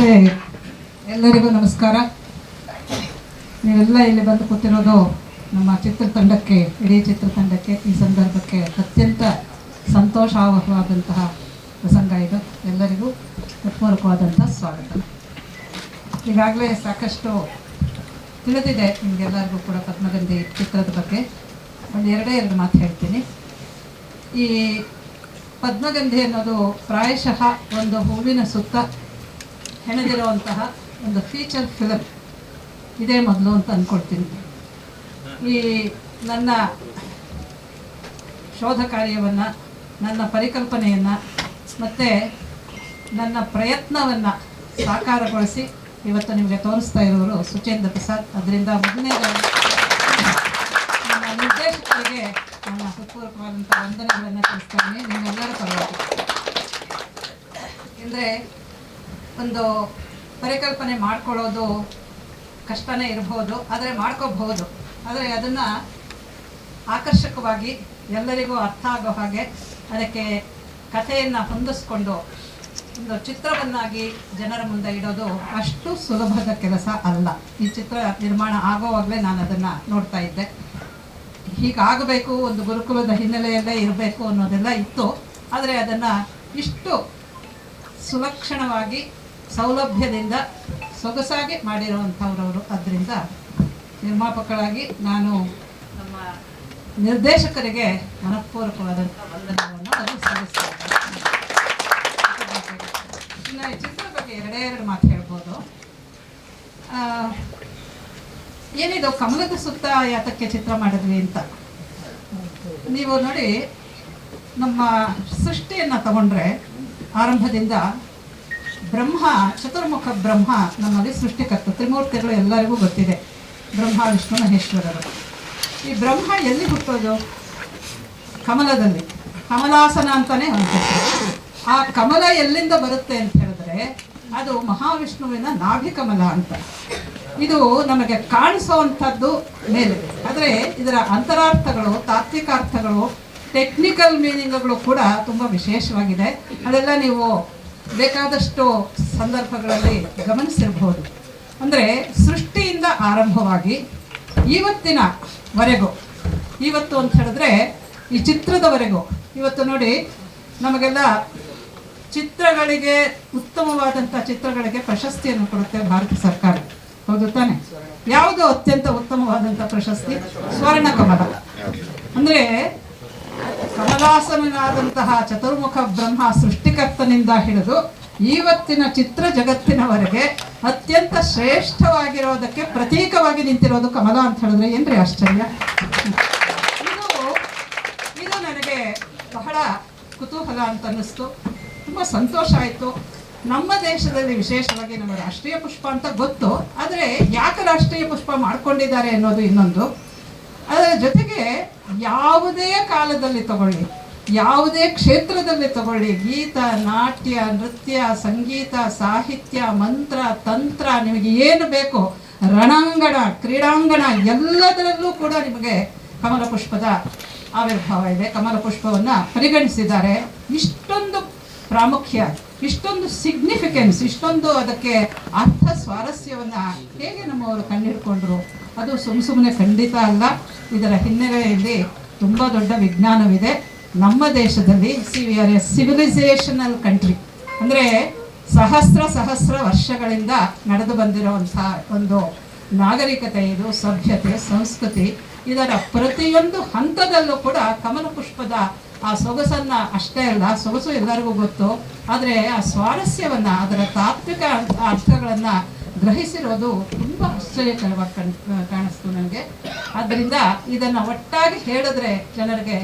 ಮತ್ತೆ ಎಲ್ಲರಿಗೂ ನಮಸ್ಕಾರ. ನೀವೆಲ್ಲ ಇಲ್ಲಿ ಬಂದು ಕೂತಿರೋದು ನಮ್ಮ ಚಿತ್ರತಂಡಕ್ಕೆ, ಇಡೀ ಚಿತ್ರತಂಡಕ್ಕೆ ಈ ಸಂದರ್ಭಕ್ಕೆ ಅತ್ಯಂತ ಸಂತೋಷವಾದಂತಹ ಪ್ರಸಂಗ ಇದು. ಎಲ್ಲರಿಗೂ ಹೃತ್ಪೂರ್ವಕವಾದಂಥ ಸ್ವಾಗತ. ಈಗಾಗಲೇ ಸಾಕಷ್ಟು ತಿಳಿದಿದೆ ನಿಮಗೆಲ್ಲರಿಗೂ ಕೂಡ ಪದ್ಮಗಂಧಿ ಚಿತ್ರದ ಬಗ್ಗೆ. ಒಂದು ಎರಡು ಮಾತು ಹೇಳ್ತೀನಿ. ಈ ಪದ್ಮಗಂಧಿ ಅನ್ನೋದು ಪ್ರಾಯಶಃ ಒಂದು ಹೂವಿನ ಸುತ್ತ ಹೆಣೆದಿರುವಂತಹ ಒಂದು ಫೀಚರ್ ಫಿಲಮ್ ಇದೇ ಮೊದಲು ಅಂತ ಅಂದ್ಕೊಳ್ತೀನಿ. ಈ ನನ್ನ ಶೋಧ ಕಾರ್ಯವನ್ನು, ನನ್ನ ಪರಿಕಲ್ಪನೆಯನ್ನು ಮತ್ತು ನನ್ನ ಪ್ರಯತ್ನವನ್ನು ಸಾಕಾರಗೊಳಿಸಿ ಇವತ್ತು ನಿಮಗೆ ತೋರಿಸ್ತಾ ಇರೋರು ಸುಚೇಂದ್ರ ಪ್ರಸಾದ್. ಅದರಿಂದ ಮೊದಲನೇದಾಗಿ ನನ್ನ ನಿರ್ದೇಶಕರಿಗೆ ನನ್ನ ಹೃತ್ಪೂರ್ವಕವಾದಂಥ ವಂದನೆಗಳನ್ನು ತಿಳಿಸ್ತಾನೆ ನಿಮ್ಮೆಲ್ಲರ ಪರವಾಗಿ. ಅಂದರೆ ಒಂದು ಪರಿಕಲ್ಪನೆ ಮಾಡ್ಕೊಳ್ಳೋದು ಕಷ್ಟನೇ ಇರಬಹುದು, ಆದರೆ ಮಾಡ್ಕೋಬಹುದು. ಆದರೆ ಅದನ್ನು ಆಕರ್ಷಕವಾಗಿ ಎಲ್ಲರಿಗೂ ಅರ್ಥ ಆಗೋ ಹಾಗೆ ಅದಕ್ಕೆ ಕಥೆಯನ್ನು ಹೊಂದಿಸ್ಕೊಂಡು ಒಂದು ಚಿತ್ರವನ್ನಾಗಿ ಜನರ ಮುಂದೆ ಇಡೋದು ಅಷ್ಟು ಸುಲಭದ ಕೆಲಸ ಅಲ್ಲ. ಈ ಚಿತ್ರ ನಿರ್ಮಾಣ ಆಗೋವಾಗಲೇ ನಾನು ಅದನ್ನು ನೋಡ್ತಾ ಇದ್ದೆ. ಹೀಗಾಗಬೇಕು, ಒಂದು ಗುರುಕುಲದ ಹಿನ್ನೆಲೆಯಲ್ಲೇ ಇರಬೇಕು ಅನ್ನೋದೆಲ್ಲ ಇತ್ತು. ಆದರೆ ಅದನ್ನು ಇಷ್ಟು ಸುಲಕ್ಷಣವಾಗಿ ಸೌಲಭ್ಯದಿಂದ ಸೊಗಸಾಗಿ ಮಾಡಿರುವಂಥವ್ರವರು. ಅದರಿಂದ ನಿರ್ಮಾಪಕರಾಗಿ ನಾನು ನಮ್ಮ ನಿರ್ದೇಶಕರಿಗೆ ಮನಃಪೂರ್ವಕವಾದಂಥ ವಂದನೆಗಳನ್ನು ಅದು ಸಲ್ಲಿಸ್ತೇನೆ. ಇನ್ನು ಈ ಚಿತ್ರದ ಬಗ್ಗೆ ಎರಡು ಮಾತು ಹೇಳ್ಬೋದು. ಏನಿದು ಕಮಲದ ಸುತ್ತ ಯಾತಕ್ಕೆ ಚಿತ್ರ ಮಾಡಿದ್ವಿ ಅಂತ ನೀವು ನೋಡಿ, ನಮ್ಮ ಸೃಷ್ಟಿಯನ್ನು ತಗೊಂಡ್ರೆ ಆರಂಭದಿಂದ ಬ್ರಹ್ಮ, ಚತುರ್ಮುಖ ಬ್ರಹ್ಮ ನಮ್ಮಲ್ಲಿ ಸೃಷ್ಟಿಕರ್ತ. ತ್ರಿಮೂರ್ತಿಗಳು ಎಲ್ಲರಿಗೂ ಗೊತ್ತಿದೆ, ಬ್ರಹ್ಮ ವಿಷ್ಣು ಮಹೇಶ್ವರರು. ಈ ಬ್ರಹ್ಮ ಎಲ್ಲಿ ಹುಟ್ಟೋದು? ಕಮಲದಲ್ಲಿ. ಕಮಲಾಸನ ಅಂತಲೇ ಅನ್ಸುತ್ತೆ. ಆ ಕಮಲ ಎಲ್ಲಿಂದ ಬರುತ್ತೆ ಅಂತ ಹೇಳಿದ್ರೆ ಅದು ಮಹಾವಿಷ್ಣುವಿನ ನಾಭಿಕಮಲ ಅಂತ. ಇದು ನಮಗೆ ಕಾಣಿಸೋವಂಥದ್ದು ಮೇಲೆ, ಆದರೆ ಇದರ ಅಂತರಾರ್ಥಗಳು, ತಾತ್ವಿಕಾರ್ಥಗಳು, ಟೆಕ್ನಿಕಲ್ ಮೀನಿಂಗ್ಗಳು ಕೂಡ ತುಂಬ ವಿಶೇಷವಾಗಿದೆ. ಅದೆಲ್ಲ ನೀವು ಬೇಕಾದಷ್ಟು ಸಂದರ್ಭಗಳಲ್ಲಿ ಗಮನಿಸಿರ್ಬೋದು. ಅಂದರೆ ಸೃಷ್ಟಿಯಿಂದ ಆರಂಭವಾಗಿ ಇವತ್ತಿನವರೆಗೂ, ಇವತ್ತು ಅಂತ ಹೇಳಿದ್ರೆ ಈ ಚಿತ್ರದವರೆಗೂ, ಇವತ್ತು ನೋಡಿ ನಮಗೆಲ್ಲ ಚಿತ್ರಗಳಿಗೆ, ಉತ್ತಮವಾದಂಥ ಚಿತ್ರಗಳಿಗೆ ಪ್ರಶಸ್ತಿಯನ್ನು ಕೊಡುತ್ತೆ ಭಾರತ ಸರ್ಕಾರ, ಹೌದು ತಾನೆ? ಯಾವುದು ಅತ್ಯಂತ ಉತ್ತಮವಾದಂಥ ಪ್ರಶಸ್ತಿ? ಸ್ವರ್ಣ ಕಮಲ. ಅಂದರೆ ಕಮಲಾಸನಾದಂತಹ ಚತುರ್ಮುಖ ಬ್ರಹ್ಮ ಸೃಷ್ಟಿಕರ್ತನಿಂದ ಹಿಡಿದು ಇವತ್ತಿನ ಚಿತ್ರ ಜಗತ್ತಿನವರೆಗೆ ಅತ್ಯಂತ ಶ್ರೇಷ್ಠವಾಗಿರೋದಕ್ಕೆ ಪ್ರತೀಕವಾಗಿ ನಿಂತಿರೋದು ಕಮಲ ಅಂತ ಹೇಳಿದ್ರೆ ಏನ್ರಿ ಆಶ್ಚರ್ಯ? ಇದು ನನಗೆ ಬಹಳ ಕುತೂಹಲ ಅಂತ ಅನ್ನಿಸ್ತು. ತುಂಬ ಸಂತೋಷ ಆಯಿತು. ನಮ್ಮ ದೇಶದಲ್ಲಿ ವಿಶೇಷವಾಗಿ ನಮ್ಮ ರಾಷ್ಟ್ರೀಯ ಪುಷ್ಪ ಅಂತ ಗೊತ್ತು, ಆದರೆ ಯಾಕೆ ರಾಷ್ಟ್ರೀಯ ಪುಷ್ಪ ಮಾಡ್ಕೊಂಡಿದ್ದಾರೆ ಅನ್ನೋದು ಇನ್ನೊಂದು. ಅದರ ಜೊತೆಗೆ ಯಾವುದೇ ಕಾಲದಲ್ಲಿ ತಗೊಳ್ಳಿ, ಯಾವುದೇ ಕ್ಷೇತ್ರದಲ್ಲಿ ತಗೊಳ್ಳಿ, ಗೀತ, ನಾಟ್ಯ, ನೃತ್ಯ, ಸಂಗೀತ, ಸಾಹಿತ್ಯ, ಮಂತ್ರ, ತಂತ್ರ, ನಿಮಗೆ ಏನು ಬೇಕು, ರಣಾಂಗಣ, ಕ್ರೀಡಾಂಗಣ, ಎಲ್ಲದರಲ್ಲೂ ಕೂಡ ನಿಮಗೆ ಕಮಲ ಪುಷ್ಪದ ಆವಿರ್ಭಾವ ಇದೆ. ಕಮಲ ಪುಷ್ಪವನ್ನು ಪರಿಗಣಿಸಿದ್ದಾರೆ. ಇಷ್ಟೊಂದು ಪ್ರಾಮುಖ್ಯ, ಇಷ್ಟೊಂದು ಸಿಗ್ನಿಫಿಕೆನ್ಸ್, ಇಷ್ಟೊಂದು ಅದಕ್ಕೆ ಅರ್ಥ ಸ್ವಾರಸ್ಯವನ್ನು ಹೇಗೆ ನಮ್ಮವರು ಕಂಡುಹಿಡ್ಕೊಂಡ್ರು? ಅದು ಸುಮ್ಮನೆ ಖಂಡಿತ ಅಲ್ಲ. ಇದರ ಹಿನ್ನೆಲೆಯಲ್ಲಿ ತುಂಬ ದೊಡ್ಡ ವಿಜ್ಞಾನವಿದೆ. ನಮ್ಮ ದೇಶದಲ್ಲಿ we are A civilisational country. ಅಂದರೆ ಸಹಸ್ರ ವರ್ಷಗಳಿಂದ ನಡೆದು ಬಂದಿರುವಂಥ ಒಂದು ನಾಗರಿಕತೆ ಇದು, ಸಭ್ಯತೆ, ಸಂಸ್ಕೃತಿ. ಇದರ ಪ್ರತಿಯೊಂದು ಹಂತದಲ್ಲೂ ಕೂಡ ಕಮಲ ಪುಷ್ಪದ ಆ ಸೊಗಸನ್ನು, ಅಷ್ಟೇ ಅಲ್ಲ, ಸೊಗಸು ಎಲ್ಲರಿಗೂ ಗೊತ್ತು, ಆದರೆ ಆ ಸ್ವಾರಸ್ಯವನ್ನು, ಅದರ ತಾತ್ವಿಕ ಅರ್ಥಗಳನ್ನು ಗ್ರಹಿಸಿರೋದು ತುಂಬ ಆಶ್ಚರ್ಯಕರವಾಗಿ ಕಾಣಿಸ್ತು ನನಗೆ. ಆದ್ದರಿಂದ ಇದನ್ನು ಒಟ್ಟಾಗಿ ಹೇಳಿದ್ರೆ ಜನರಿಗೆ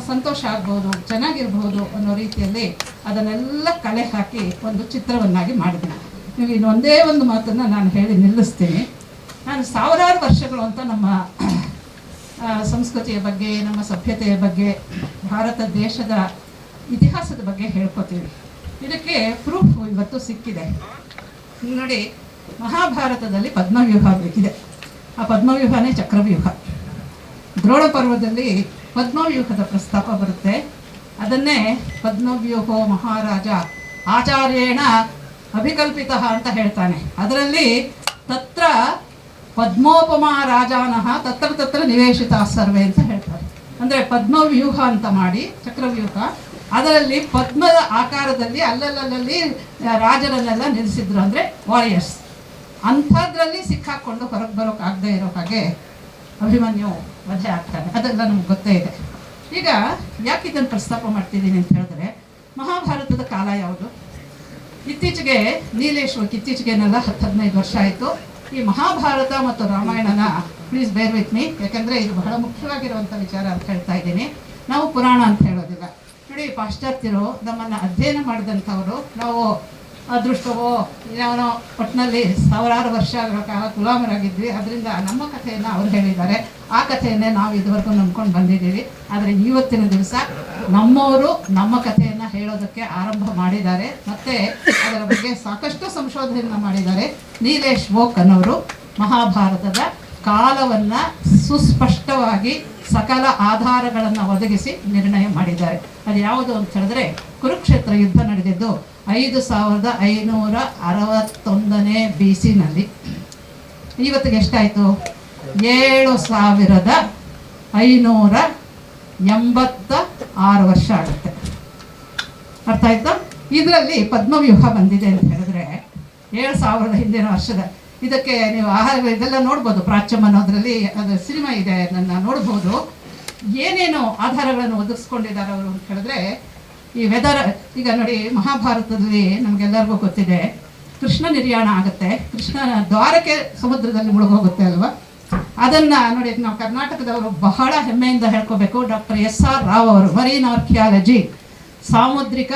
ಸಂತೋಷ ಆಗ್ಬೋದು, ಚೆನ್ನಾಗಿರ್ಬೋದು ಅನ್ನೋ ರೀತಿಯಲ್ಲಿ ಅದನ್ನೆಲ್ಲ ಕಲೆ ಹಾಕಿ ಒಂದು ಚಿತ್ರವನ್ನಾಗಿ ಮಾಡಿದ್ದೀನಿ. ನೀವು ಇನ್ನೊಂದೇ ಒಂದು ಮಾತನ್ನು ನಾನು ಹೇಳಿ ನಿಲ್ಲಿಸ್ತೀನಿ. ನಾನು ಸಾವಿರಾರು ವರ್ಷಗಳು ಅಂತ ನಮ್ಮ ಸಂಸ್ಕೃತಿಯ ಬಗ್ಗೆ, ನಮ್ಮ ಸಭ್ಯತೆಯ ಬಗ್ಗೆ, ಭಾರತ ದೇಶದ ಇತಿಹಾಸದ ಬಗ್ಗೆ ಹೇಳ್ಕೊತೀವಿ. ಇದಕ್ಕೆ ಪ್ರೂಫ್ ಇವತ್ತು ಸಿಕ್ಕಿದೆ. ನೋಡಿ, ಮಹಾಭಾರತದಲ್ಲಿ ಪದ್ಮವ್ಯೂಹ ಇದೆ. ಆ ಪದ್ಮವ್ಯೂಹನೇ ಚಕ್ರವ್ಯೂಹ. ದ್ರೋಣ ಪರ್ವದಲ್ಲಿ ಪದ್ಮವ್ಯೂಹದ ಪ್ರಸ್ತಾಪ ಬರುತ್ತೆ. ಅದನ್ನೇ ಪದ್ಮವ್ಯೂಹೋ ಮಹಾರಾಜ ಆಚಾರ್ಯೇಣ ಅಭಿಕಲ್ಪಿತ ಅಂತ ಹೇಳ್ತಾನೆ. ಅದರಲ್ಲಿ ತತ್ರ ಪದ್ಮೋಪಮಾ ರಾಜಾನಃ ತತ್ರ ತತ್ರ ನಿವೇಶಿತ ಸರ್ವೆ ಅಂತ ಹೇಳ್ತಾರೆ. ಅಂದರೆ ಪದ್ಮವ್ಯೂಹ ಅಂತ ಮಾಡಿ, ಚಕ್ರವ್ಯೂಹ, ಅದರಲ್ಲಿ ಪದ್ಮದ ಆಕಾರದಲ್ಲಿ ಅಲ್ಲಲ್ಲಿ ರಾಜರನ್ನೆಲ್ಲ ನಿಲ್ಲಿಸಿದ್ರು, ಅಂದರೆ ವಾರಿಯರ್ಸ್. ಅಂಥದ್ರಲ್ಲಿ ಸಿಕ್ಕಾಕೊಂಡು ಹೊರಗೆ ಬರೋಕ್ಕಾಗದೇ ಇರೋ ಹಾಗೆ ಅಭಿಮನ್ಯು ವಧೆ ಆಗ್ತಾನೆ. ಅದೆಲ್ಲ ನಮ್ಗೆ ಗೊತ್ತೇ ಇದೆ. ಈಗ ಯಾಕೆ ಇದನ್ನು ಪ್ರಸ್ತಾಪ ಮಾಡ್ತಿದ್ದೀನಿ ಅಂತ ಹೇಳಿದ್ರೆ, ಮಹಾಭಾರತದ ಕಾಲ ಯಾವುದು? ಇತ್ತೀಚೆಗೆ ಇತ್ತೀಚೆಗೇನೆಲ್ಲ 10-15 ವರ್ಷ ಆಯಿತು ಈ ಮಹಾಭಾರತ ಮತ್ತು ರಾಮಾಯಣನ. ಪ್ಲೀಸ್ ಬೇರ್ ವಿತ್ ಮೀ, ಯಾಕಂದರೆ ಇದು ಬಹಳ ಮುಖ್ಯವಾಗಿರುವಂಥ ವಿಚಾರ ಅಂತ ಹೇಳ್ತಾ ಇದ್ದೀನಿ. ನಾವು ಪುರಾಣ ಅಂತ ಹೇಳೋದಿಲ್ಲ. ನೋಡಿ, ಪಾಶ್ಚಾತ್ಯರು ನಮ್ಮನ್ನು ಅಧ್ಯಯನ ಮಾಡಿದಂಥವರು, ನಾವು ಅದೃಷ್ಟವೋ ಏನೋ ಒಟ್ಟಿನಲ್ಲಿ ಸಾವಿರಾರು ವರ್ಷಗಳ ಕಾಲ ಗುಲಾಮರಾಗಿದ್ವಿ. ಅದರಿಂದ ನಮ್ಮ ಕಥೆಯನ್ನು ಅವ್ರು ಹೇಳಿದ್ದಾರೆ, ಆ ಕಥೆಯನ್ನೇ ನಾವು ಇದುವರೆಗೂ ನಂಬ್ಕೊಂಡು ಬಂದಿದ್ದೀವಿ. ಆದರೆ ಇವತ್ತಿನ ದಿವಸ ನಮ್ಮವರು ನಮ್ಮ ಕಥೆಯನ್ನು ಹೇಳೋದಕ್ಕೆ ಆರಂಭ ಮಾಡಿದ್ದಾರೆ, ಮತ್ತು ಅದರ ಬಗ್ಗೆ ಸಾಕಷ್ಟು ಸಂಶೋಧನೆಯನ್ನು ಮಾಡಿದ್ದಾರೆ. ನೀಲೇಶ್ ವೋಕ್ ಅನ್ನೋರು ಮಹಾಭಾರತದ ಕಾಲವನ್ನು ಸುಸ್ಪಷ್ಟವಾಗಿ ಸಕಲ ಆಧಾರಗಳನ್ನು ಒದಗಿಸಿ ನಿರ್ಣಯ ಮಾಡಿದ್ದಾರೆ. ಅದು ಯಾವುದು ಅಂತ ಹೇಳಿದ್ರೆ, ಕುರುಕ್ಷೇತ್ರ ಯುದ್ಧ ನಡೆದಿದ್ದು 5561 BC-ನಲ್ಲಿ. ಇವತ್ತಿಗೆ ಎಷ್ಟಾಯಿತು? 7586 ವರ್ಷ ಆಗುತ್ತೆ. ಅರ್ಥ ಆಯ್ತಾ? ಇದರಲ್ಲಿ ಪದ್ಮವ್ಯೂಹ ಬಂದಿದೆ ಅಂತ ಹೇಳಿದ್ರೆ 7000 ಹಿಂದಿನ ವರ್ಷದ. ಇದಕ್ಕೆ ನೀವು ಇದೆಲ್ಲ ನೋಡ್ಬೋದು, ಪ್ರಾಚ್ಯಮ್ ಅನ್ನೋದ್ರಲ್ಲಿ ಅದು ಸಿನಿಮಾ ಇದೆ, ನನ್ನ ನೋಡ್ಬೋದು. ಏನೇನು ಆಧಾರಗಳನ್ನು ಒದಗಿಸ್ಕೊಂಡಿದ್ದಾರೆ ಅವರು ಅಂತ ಹೇಳಿದ್ರೆ, ಈ ವೆದರ್. ಈಗ ನೋಡಿ, ಮಹಾಭಾರತದಲ್ಲಿ ನಮಗೆಲ್ಲರಿಗೂ ಗೊತ್ತಿದೆ, ಕೃಷ್ಣ ನಿರ್ಯಾಣ ಆಗುತ್ತೆ, ಕೃಷ್ಣನ ದ್ವಾರಕೆ ಸಮುದ್ರದಲ್ಲಿ ಮುಳುಗೋಗುತ್ತೆ ಅಲ್ವಾ? ಅದನ್ನು ನೋಡಿ, ನಾವು ಕರ್ನಾಟಕದವರು ಬಹಳ ಹೆಮ್ಮೆಯಿಂದ ಹೇಳ್ಕೋಬೇಕು. ಡಾಕ್ಟರ್ SR ರಾವ್ ಅವರು ಮರೀನ್ ಆರ್ಕಿಯಾಲಜಿ, ಸಾಮುದ್ರಿಕ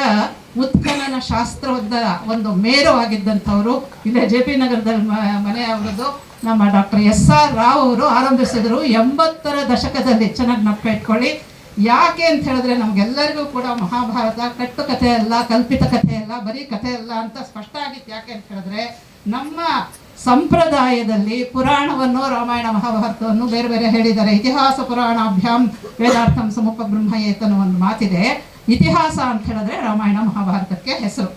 ಉತ್ಖನನ ಶಾಸ್ತ್ರದ ಒಂದು ಮೇರುವಾಗಿದ್ದಂಥವರು. ಇಲ್ಲೇ JP ನಗರದಲ್ಲಿ ಮನೆ ಅವರದ್ದು. ನಮ್ಮ ಡಾಕ್ಟರ್ SR ರಾವ್ ಅವರು ಆರಂಭಿಸಿದರು 80ರ ದಶಕದಲ್ಲಿ. ಚೆನ್ನಾಗಿ ನೆನಪಿಟ್ಕೊಳ್ಳಿ. ಯಾಕೆ ಅಂತ ಹೇಳಿದ್ರೆ, ನಮಗೆಲ್ಲರಿಗೂ ಕೂಡ ಮಹಾಭಾರತ ಕಟ್ಟು ಕಥೆ ಅಲ್ಲ, ಕಲ್ಪಿತ ಕಥೆ ಅಲ್ಲ, ಬರೀ ಕಥೆ ಅಲ್ಲ ಅಂತ ಸ್ಪಷ್ಟ ಆಗಿತ್ತು. ಯಾಕೆ ಅಂತ ಹೇಳಿದ್ರೆ, ನಮ್ಮ ಸಂಪ್ರದಾಯದಲ್ಲಿ ಪುರಾಣವನ್ನು, ರಾಮಾಯಣ ಮಹಾಭಾರತವನ್ನು ಬೇರೆ ಬೇರೆ ಹೇಳಿದ್ದಾರೆ. ಇತಿಹಾಸ ಪುರಾಣಾಭ್ಯಾಮ್ ವೇದಾರ್ಥಂ ಸಮುಪಬ್ರಹ್ಮಯೇತ್ ಅನ್ನೋ ಒಂದು ಮಾತಿದೆ. ಇತಿಹಾಸ ಅಂತ ಹೇಳಿದ್ರೆ ರಾಮಾಯಣ ಮಹಾಭಾರತಕ್ಕೆ ಹೆಸರು.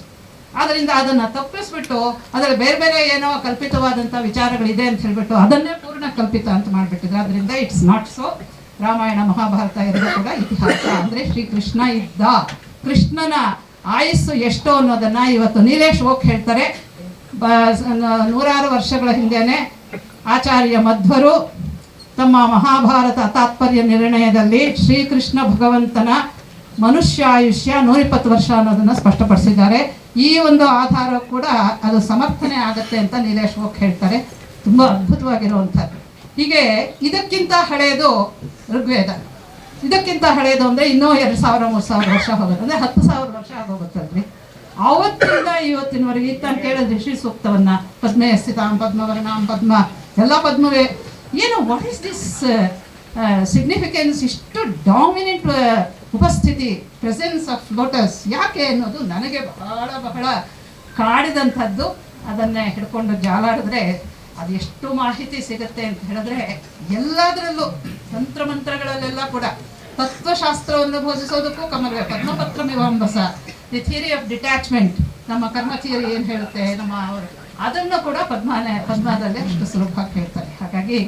ಆದ್ದರಿಂದ ಅದನ್ನು ತಪ್ಪಿಸ್ಬಿಟ್ಟು ಅದರಲ್ಲಿ ಬೇರೆ ಬೇರೆ ಏನೋ ಕಲ್ಪಿತವಾದಂಥ ವಿಚಾರಗಳಿದೆ ಅಂತ ಹೇಳಿಬಿಟ್ಟು ಅದನ್ನೇ ಪೂರ್ಣ ಕಲ್ಪಿತ ಅಂತ ಮಾಡಿಬಿಟ್ಟಿದ್ರು. ಅದರಿಂದ it's not so. Ramayana Mahabharata ಎರಡೂ ಕೂಡ ಇತಿಹಾಸ. ಅಂದರೆ ಶ್ರೀಕೃಷ್ಣ ಇದ್ದ, ಕೃಷ್ಣನ ಆಯುಸ್ಸು ಎಷ್ಟು ಅನ್ನೋದನ್ನು ಇವತ್ತು ನೀಲೇಶ್ ವೋಕ್ ಹೇಳ್ತಾರೆ. 100 ವರ್ಷಗಳ ಹಿಂದೆಯೇ ಆಚಾರ್ಯ ಮಧ್ವರು ತಮ್ಮ ಮಹಾಭಾರತ ತಾತ್ಪರ್ಯ ನಿರ್ಣಯದಲ್ಲಿ ಶ್ರೀಕೃಷ್ಣ ಭಗವಂತನ ಮನುಷ್ಯಾಯುಷ್ಯ 120 ವರ್ಷ ಅನ್ನೋದನ್ನು ಸ್ಪಷ್ಟಪಡಿಸಿದ್ದಾರೆ. ಈ ಒಂದು ಆಧಾರ ಕೂಡ ಅದು ಸಮರ್ಥನೆ ಆಗುತ್ತೆ ಅಂತ ನೀಲೇಶ್ ವೋಕ್ ಹೇಳ್ತಾರೆ. ತುಂಬ ಅದ್ಭುತವಾಗಿರುವಂಥದ್ದು. ಹೀಗೆ ಇದಕ್ಕಿಂತ ಹಳೆಯದು ಋಗ್ವೇದ. ಇದಕ್ಕಿಂತ ಹಳೆಯದು ಅಂದರೆ ಇನ್ನೂ 2000-3000 ವರ್ಷ ಹೋಗುತ್ತೆ, ಅಂದರೆ 10,000 ವರ್ಷ ಆಗೋಗುತ್ತಲ್ರಿ. ಆವತ್ತಿಂದ ಇವತ್ತಿನವರೆಗೆ ತಾನು ಕೇಳಿದ್ರೆ ಶ್ರೀ ಸೂಕ್ತವನ್ನು, ಪದ್ಮೇ ಸ್ಥಿತಾಂ ಪದ್ಮವರ್ಣಾಂ ಪದ್ಮ, ಎಲ್ಲ ಪದ್ಮವೇ. ಏನು, ವಾಟ್ ಈಸ್ ದಿಸ್ ಸಿಗ್ನಿಫಿಕೆನ್ಸ್? ಇಷ್ಟು ಡಾಮಿನೆಂಟ್ ಉಪಸ್ಥಿತಿ, ಪ್ರೆಸೆನ್ಸ್ ಆಫ್ ಲೋಟಸ್ ಯಾಕೆ ಅನ್ನೋದು ನನಗೆ ಬಹಳ ಬಹಳ ಕಾಡಿದಂಥದ್ದು. ಅದನ್ನೇ ಹಿಡ್ಕೊಂಡು ಜಾಲಾಡಿದ್ರೆ ಅದು ಎಷ್ಟು ಮಾಹಿತಿ ಸಿಗುತ್ತೆ ಅಂತ ಹೇಳಿದ್ರೆ, ಎಲ್ಲದರಲ್ಲೂ ತಂತ್ರಮಂತ್ರಗಳಲ್ಲೆಲ್ಲ ಕೂಡ ತತ್ವಶಾಸ್ತ್ರವನ್ನು ಬೋಧಿಸೋದಕ್ಕೂ ಕಮಲವೇ. ಪದ್ಮಪತ್ರ ಮೀಮಾಂಸ, ದಿ ಥಿಯರಿ ಆಫ್ ಡಿಟ್ಯಾಚ್ಮೆಂಟ್, ನಮ್ಮ ಕರ್ಮ ಥಿಯರಿ ಏನು ಹೇಳುತ್ತೆ ನಮ್ಮ ಅವರು, ಅದನ್ನು ಕೂಡ ಪದ್ಮದಲ್ಲಿ ಅಷ್ಟು ಸುಲಭವಾಗಿ ಹೇಳ್ತಾರೆ. ಹಾಗಾಗಿ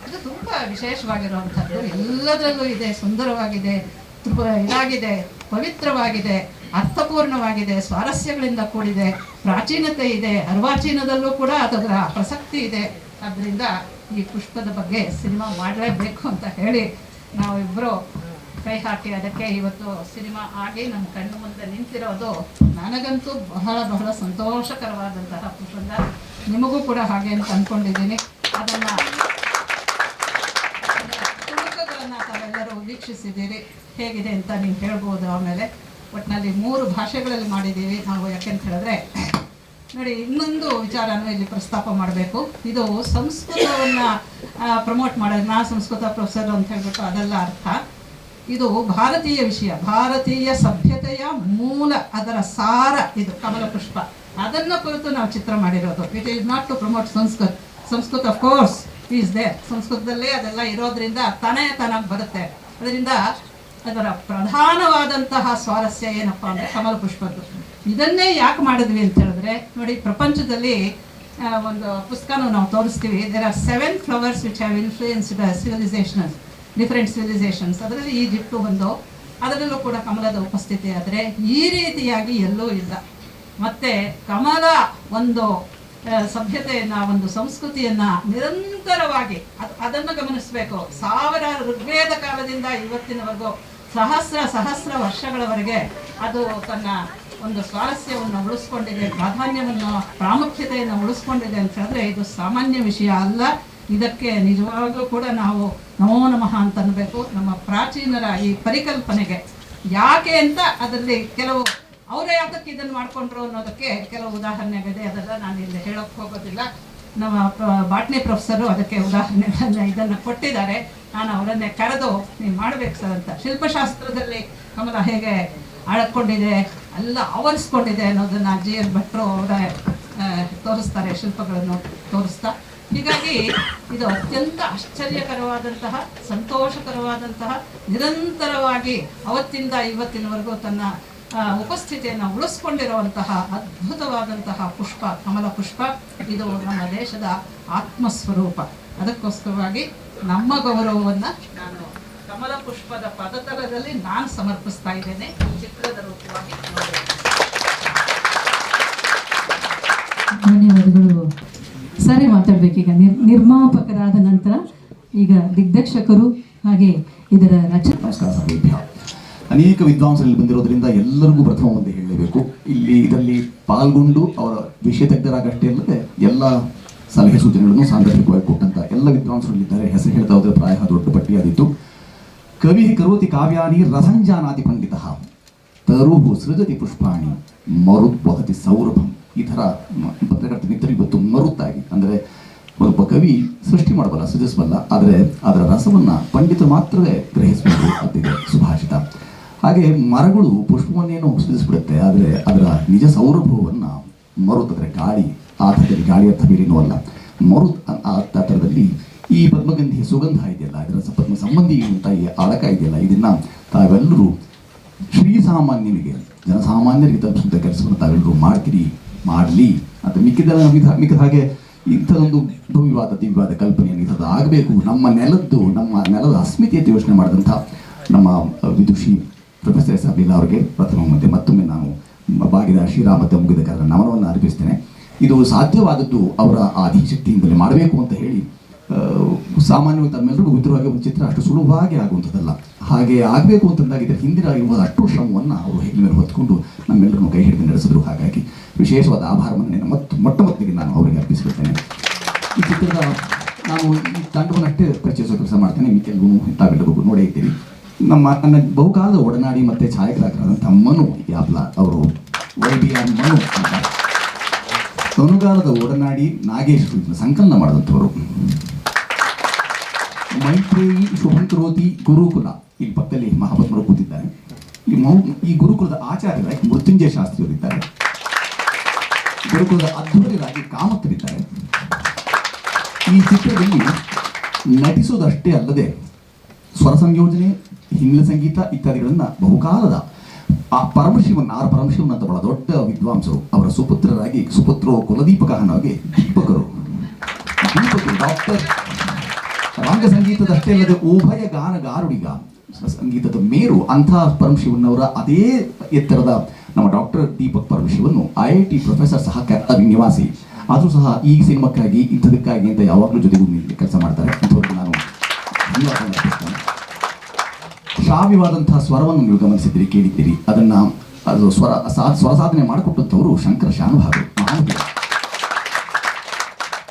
ಇದು ತುಂಬ ವಿಶೇಷವಾಗಿರುವಂಥದ್ದು. ಎಲ್ಲದರಲ್ಲೂ ಇದೆ, ಸುಂದರವಾಗಿದೆ, ಇದಾಗಿದೆ, ಪವಿತ್ರವಾಗಿದೆ, ಅರ್ಥಪೂರ್ಣವಾಗಿದೆ, ಸ್ವಾರಸ್ಯಗಳಿಂದ ಕೂಡಿದೆ, ಪ್ರಾಚೀನತೆ ಇದೆ, ಅರ್ವಾಚೀನದಲ್ಲೂ ಕೂಡ ಅದರ ಪ್ರಸಕ್ತಿ ಇದೆ. ಆದ್ದರಿಂದ ಈ ಪುಷ್ಪದ ಬಗ್ಗೆ ಸಿನಿಮಾ ಮಾಡಲೇಬೇಕು ಅಂತ ಹೇಳಿ ನಾವಿಬ್ಬರು ಕೈ ಹಾಕಿ ಅದಕ್ಕೆ ಇವತ್ತು ಸಿನಿಮಾ ಆಗಿ ನಮ್ಮ ಕಣ್ಣು ಮುಂದೆ ನಿಂತಿರೋದು ನನಗಂತೂ ಬಹಳ ಬಹಳ ಸಂತೋಷಕರವಾದಂತಹ ಪ್ರಸಂಗ. ನಿಮಗೂ ಕೂಡ ಹಾಗೆ ಅಂತ ಅಂದ್ಕೊಂಡಿದ್ದೀನಿ. ಅದನ್ನು ತುಣುಕುಗಳನ್ನು ತಾವೆಲ್ಲರೂ ವೀಕ್ಷಿಸಿದ್ದೀರಿ, ಹೇಗಿದೆ ಅಂತ ನೀವು ಹೇಳ್ಬೋದು. ಆಮೇಲೆ ಒಟ್ಟಿನಲ್ಲಿ 3 ಭಾಷೆಗಳಲ್ಲಿ ಮಾಡಿದ್ದೀವಿ ನಾವು. ಯಾಕೆಂತ ಹೇಳಿದ್ರೆ ನೋಡಿ, ಇನ್ನೊಂದು ವಿಚಾರನೂ ಇಲ್ಲಿ ಪ್ರಸ್ತಾಪ ಮಾಡಬೇಕು. ಇದು ಸಂಸ್ಕೃತವನ್ನು ಪ್ರಮೋಟ್ ಮಾಡೋದು. ನಾನು ಸಂಸ್ಕೃತ ಪ್ರೊಫೆಸರ್ ಅಂತ ಹೇಳ್ಬಿಟ್ಟು ಅದೆಲ್ಲ ಅರ್ಥ. ಇದು ಭಾರತೀಯ ವಿಷಯ, ಭಾರತೀಯ ಸಭ್ಯತೆಯ ಮೂಲ, ಅದರ ಸಾರ ಇದು ಕಮಲ ಪುಷ್ಪ. ಅದನ್ನು ಕುರಿತು ನಾವು ಚಿತ್ರ ಮಾಡಿರೋದು. It is not to promote Sanskrit of course is there. ಸಂಸ್ಕೃತದಲ್ಲೇ ಅದೆಲ್ಲ ಇರೋದ್ರಿಂದ ತಾನಾಗಿ ಬರುತ್ತೆ. ಅದರಿಂದ ಅದರ ಪ್ರಧಾನವಾದಂತಹ ಸ್ವಾರಸ್ಯ ಏನಪ್ಪ ಅಂದರೆ ಕಮಲ ಪುಷ್ಪದ್ದು. ಇದನ್ನೇ ಯಾಕೆ ಮಾಡಿದ್ವಿ ಅಂತ ಹೇಳಿದ್ರೆ, ನೋಡಿ, ಪ್ರಪಂಚದಲ್ಲಿ ಒಂದು ಪುಸ್ತಕನೂ ನಾವು ತೋರಿಸ್ತೀವಿ. There are 7 flowers which have influenced civilisations, different civilisations. ಅದರಲ್ಲಿ ಈಜಿಪ್ಟು ಒಂದು, ಅದರಲ್ಲೂ ಕೂಡ ಕಮಲದ ಉಪಸ್ಥಿತಿ. ಆದರೆ ಈ ರೀತಿಯಾಗಿ ಎಲ್ಲೂ ಇಲ್ಲ. ಮತ್ತು ಕಮಲ ಒಂದು ಸಭ್ಯತೆಯನ್ನು, ಒಂದು ಸಂಸ್ಕೃತಿಯನ್ನು ನಿರಂತರವಾಗಿ ಅದನ್ನು ಗಮನಿಸಬೇಕು. 1000 ಋಗ್ವೇದ ಕಾಲದಿಂದ ಇವತ್ತಿನವರೆಗೂ ಸಹಸ್ರ ವರ್ಷಗಳವರೆಗೆ ಅದು ತನ್ನ ಒಂದು ಸ್ವಾರಸ್ಯವನ್ನು ಉಳಿಸ್ಕೊಂಡಿದೆ, ಪ್ರಾಧಾನ್ಯವನ್ನು, ಪ್ರಾಮುಖ್ಯತೆಯನ್ನು ಉಳಿಸ್ಕೊಂಡಿದೆ ಅಂತ ಹೇಳಿದ್ರೆ ಇದು ಸಾಮಾನ್ಯ ವಿಷಯ ಅಲ್ಲ. ಇದಕ್ಕೆ ನಿಜವಾಗ್ಲೂ ಕೂಡ ನಾವು ನಮೋ ನಮಃ ಅಂತ ಅನ್ನಬೇಕು ನಮ್ಮ ಪ್ರಾಚೀನರ ಈ ಪರಿಕಲ್ಪನೆಗೆ. ಯಾಕೆ ಅಂತ ಅದರಲ್ಲಿ ಕೆಲವು ಅವರೇ ಯಾತಕ್ಕೆ ಇದನ್ನು ಮಾಡಿಕೊಂಡ್ರು ಅನ್ನೋದಕ್ಕೆ ಕೆಲವು ಉದಾಹರಣೆಗಳಿದೆ. ಅದೆಲ್ಲ ನಾನು ಇಲ್ಲಿ ಹೇಳೋಕ್ಕೆ ಹೋಗೋದಿಲ್ಲ. ನಮ್ಮ ಬಾಟ್ನಿ ಪ್ರೊಫೆಸರು ಅದಕ್ಕೆ ಉದಾಹರಣೆಗಳನ್ನು ಇದನ್ನು ಕೊಟ್ಟಿದ್ದಾರೆ. ನಾನು ಅವರನ್ನೇ ಕರೆದು ನೀವು ಮಾಡಬೇಕು ಸರ್ ಅಂತ. ಶಿಲ್ಪಶಾಸ್ತ್ರದಲ್ಲಿ ಕಮಲ ಹೇಗೆ ಆಳ್ಕೊಂಡಿದೆ, ಎಲ್ಲ ಆವರಿಸ್ಕೊಂಡಿದೆ ಅನ್ನೋದನ್ನು GL ಭಟ್ರು ಅವರೇ ತೋರಿಸ್ತಾರೆ, ಶಿಲ್ಪಗಳನ್ನು ತೋರಿಸ್ತಾ. ಹೀಗಾಗಿ ಇದು ಅತ್ಯಂತ ಆಶ್ಚರ್ಯಕರವಾದಂತಹ, ಸಂತೋಷಕರವಾದಂತಹ, ನಿರಂತರವಾಗಿ ಅವತ್ತಿಂದ ಇವತ್ತಿನವರೆಗೂ ತನ್ನ ಉಪಸ್ಥಿತಿಯನ್ನು ಉಳಿಸ್ಕೊಂಡಿರುವಂತಹ ಅದ್ಭುತವಾದಂತಹ ಪುಷ್ಪ ಕಮಲ ಪುಷ್ಪ. ಇದು ನಮ್ಮ ದೇಶದ ಆತ್ಮಸ್ವರೂಪ. ಅದಕ್ಕೋಸ್ಕರವಾಗಿ ನಮ್ಮ ಗೌರವವನ್ನು ನಾನು ಕಮಲ ಪುಷ್ಪದ ಪದತಲದಲ್ಲಿ ನಾನು ಸಮರ್ಪಿಸ್ತಾ ಇದ್ದೇನೆ, ಚಿತ್ರದ ರೂಪವಾಗಿ. ಧನ್ಯವಾದಗಳು. ಸರಿ, ಮಾತಾಡ್ಬೇಕೀಗ ನಿರ್ಮಾಪಕರಾದ ನಂತರ ಈಗ ದಿಗ್ದರ್ಶಕರು ಹಾಗೆ ಇದರ ರಚನೆ. ಅನೇಕ ವಿದ್ವಾಂಸರಲ್ಲಿ ಬಂದಿರೋದ್ರಿಂದ ಎಲ್ಲರಿಗೂ ಪ್ರಥಮ ಒಂದು ಹೇಳಲೇಬೇಕು. ಇದರಲ್ಲಿ ಪಾಲ್ಗೊಂಡು ಅವರ ವಿಷಯ ತಜ್ಞರಾಗಷ್ಟೇ ಅಲ್ಲದೆ ಎಲ್ಲ ಸಲಹೆ ಸೂಚನೆಗಳನ್ನು ಸಾಂದರ್ಭಿಕವಾಗಿ ಕೊಟ್ಟಂತ ಎಲ್ಲ ವಿದ್ವಾಂಸರಲ್ಲಿದ್ದಾರೆ. ಹೆಸರು ಹೇಳ್ತಾ ಹೋದರೆ ಪ್ರಾಯ ದೊಡ್ಡ ಪಟ್ಟಿಯಾದಿತ್ತು. ಕವಿ ಕರೋತಿ ಕಾವ್ಯಾನಿ ರಸಂಜಾನಾತಿ ಪಂಡಿತ ತರುಹು ಸೃಜತಿ ಪುಷ್ಪಾಣಿ ಮರುತ್ ವಹತಿ ಸೌರಭಂ. ಈ ಥರ ಪತ್ರಕರ್ತ ಮಿತ್ರರು ಇವತ್ತು ಮರುತ್ತಾಗಿ, ಅಂದರೆ ಒಬ್ಬ ಕವಿ ಸೃಷ್ಟಿ ಮಾಡಬಲ್ಲ, ಸೃಜಿಸಬಲ್ಲ, ಆದರೆ ಅದರ ರಸವನ್ನು ಪಂಡಿತರು ಮಾತ್ರವೇ ಗ್ರಹಿಸಬೇಕು ಅಂತಿದೆ ಸುಭಾಷಿತ. ಹಾಗೆ ಮರಗಳು ಪುಷ್ಪವನ್ನೇನೋ ಸೃಜಿಸ್ಬಿಡುತ್ತೆ, ಆದರೆ ಅದರ ನಿಜ ಸೌರಭವನ್ನು ಮರುತ್, ಅಂದರೆ ಗಾಳಿ, ಆ ಥರದಲ್ಲಿ ಗಾಳಿ ಅರ್ಥ ಬೇರೇನೂ ಅಲ್ಲ. ಮರುತ್ ಆ ಥರದಲ್ಲಿ ಈ ಪದ್ಮಗಂಧಿ ಸುಗಂಧ ಇದೆಯಲ್ಲ, ಇದರ ಪದ್ಮ ಸಂಬಂಧಿ ಅಂತ ಈ ಅಳಕ ಇದೆಯಲ್ಲ, ಇದನ್ನು ತಾವೆಲ್ಲರೂ ಶ್ರೀಸಾಮಾನ್ಯನಿಗೆ, ಜನಸಾಮಾನ್ಯರಿಗೆ ತಲುಪಿಸುವಂಥ ಕೆಲಸವನ್ನು ತಾವೆಲ್ಲರೂ ಮಾಡ್ತೀರಿ, ಮಾಡಲಿ ಅಂತ. ಮಿಕ್ಕಿದ ಹಾಗೆ ಇಂಥದೊಂದು ದಿವ್ಯವಾದ ಕಲ್ಪನೆಯನ್ನು ಇಂಥದ್ದು ಆಗಬೇಕು, ನಮ್ಮ ನೆಲದ ಅಸ್ಮಿತೆಯನ್ನು ಯೋಚನೆ ಮಾಡಿದಂಥ ನಮ್ಮ ವಿದುಷಿ ಪ್ರೊಫೆಸರ್ ಎಸ್ ಅಬ್ದುಲ್ಲಾ ಅವರಿಗೆ ಪ್ರಥಮ ಮತ್ತೊಮ್ಮೆ ನಾನು ಬಾಗಿದ ಶ್ರೀರಾಮತೆ ಮುಗಿದ ಕಾರಣ ನಮನವನ್ನು ಅರ್ಪಿಸ್ತೇನೆ. ಇದು ಸಾಧ್ಯವಾದದ್ದು ಅವರ ಆದಿಶಕ್ತಿಯಿಂದಲೇ ಮಾಡಬೇಕು ಅಂತ ಹೇಳಿ. ಸಾಮಾನ್ಯವಾಗಿ ತಮ್ಮೆಲ್ಲರಿಗೂ ಗೊತ್ತಿರುವಾಗೆ ಒಂದು ಚಿತ್ರ ಅಷ್ಟು ಸುಲಭವಾಗಿ ಆಗುವಂಥದ್ದಲ್ಲ. ಹಾಗೆ ಆಗಬೇಕು ಅಂತಂದಾಗ ಇದರ ಹಿಂದಿನ ಇರುವ ಅಷ್ಟು ಶ್ರಮವನ್ನು ಅವರು ಹೆಗ್ಲ ಮೇಲೆ ಹೊತ್ಕೊಂಡು ನಮ್ಮೆಲ್ಲರನ್ನು ಕೈ ಹಿಡಿದು ನಡೆಸಿದ್ರು. ಹಾಗಾಗಿ ವಿಶೇಷವಾದ ಆಭಾರವನ್ನು ಮೊಟ್ಟ ಮೊದಲಿಗೆ ನಾನು ಅವರಿಗೆ ಅರ್ಪಿಸಿಬಿಡ್ತೇನೆ. ಈ ಚಿತ್ರದ ನಾನು ಈ ತಂಡವನ್ನಷ್ಟೇ ಪರಿಚಯಿಸೋ ಕೆಲಸ ಮಾಡ್ತೇನೆ. ಮಿಕ್ಕೆಲ್ಲೂ ತಾವೆಲ್ಲರಿಗೂ ನೋಡೇ ಇದ್ದೀರಿ. ನನ್ನ ಬಹುಕಾಲದ ಒಡನಾಡಿ ಮತ್ತು ಛಾಯಾಗ್ರಾಹಕರಾದಂಥ ಮನು ಯಾಬ್ಲಾ ಅವರು, YBR ಮನು ಅಂತ, ತನುಗಾಲದ ಒಡನಾಡಿ ನಾಗೇಶ್ ಸಂಕಲನ ಮಾಡಿದಂಥವರು. ಮೈತ್ರೇಯಿ ಶುಭಂಕರೋತಿ ಗುರುಕುಲ, ಇಲ್ಲಿ ಪಕ್ಕದಲ್ಲಿ ಮಹಾಪದ್ಮರು ಕೂತಿದ್ದಾರೆ. ಈ ಗುರುಕುಲದ ಆಚಾರ್ಯರಾಗಿ ಮೃತ್ಯುಂಜಯ ಶಾಸ್ತ್ರಿಯವರಿದ್ದಾರೆ. ಗುರುಕುಲದ ಅಧ್ವರ್ಯರಾಗಿ ಕಾಮತ್ತರಿದ್ದಾರೆ. ಈ ಚಿತ್ರದಲ್ಲಿ ನಟಿಸೋದಷ್ಟೇ ಅಲ್ಲದೆ ಸ್ವರ ಸಂಯೋಜನೆ, ಹಿನ್ನೆಲೆ ಸಂಗೀತ ಇತ್ಯಾದಿಗಳನ್ನು ಬಹುಕಾಲದ ಆ ಪರಮಶಿವನ್ ಅಂತ ಬಹಳ ದೊಡ್ಡ ವಿದ್ವಾಂಸರು, ಅವರ ಸುಪುತ್ರೋ ಕುಲದೀಪಕನಾಗಿ ದೀಪಕರು ಡಾಕ್ಟರ್ ರಂಗ ಸಂಗೀತದಷ್ಟೇ ಅಲ್ಲದೆ ಉಭಯ ಗಾನಗಾರುಡಿಗ, ಸಂಗೀತದ ಮೇರು ಅಂಥ ಪರಮಶಿವನ್ನವರ ಅದೇ ಎತ್ತರದ ನಮ್ಮ ಡಾಕ್ಟರ್ ದೀಪಕ್ ಪರಮಶಿವನ್ನು IIT ಪ್ರೊಫೆಸರ್ ಸಹ ನಿವಾಸಿ. ಆದರೂ ಸಹ ಈ ಸಿನಿಮಾಕ್ಕಾಗಿ ಇಂಥದಕ್ಕಾಗಿ ಅಂತ ಯಾವಾಗಲೂ ಜೊತೆಗೂ ಕೆಲಸ ಮಾಡ್ತಾರೆ. ಅಂಥವ್ರಿಗೆ ನಾನು ಧನ್ಯವಾದ ಅರ್ಪಿಸ್ತೇನೆ. ಶ್ರಾವ್ಯವಾದಂತಹ ಸ್ವರವನ್ನು ನೀವು ಗಮನಿಸಿದ್ದೀರಿ, ಕೇಳಿದ್ದೀರಿ. ಅದು ಸ್ವರ ಸಾಧನೆ ಮಾಡಿಕೊಟ್ಟಂಥವರು ಶಂಕರ ಶಾನುಭಾಗರು, ಮಹಾನುಭಾವರು.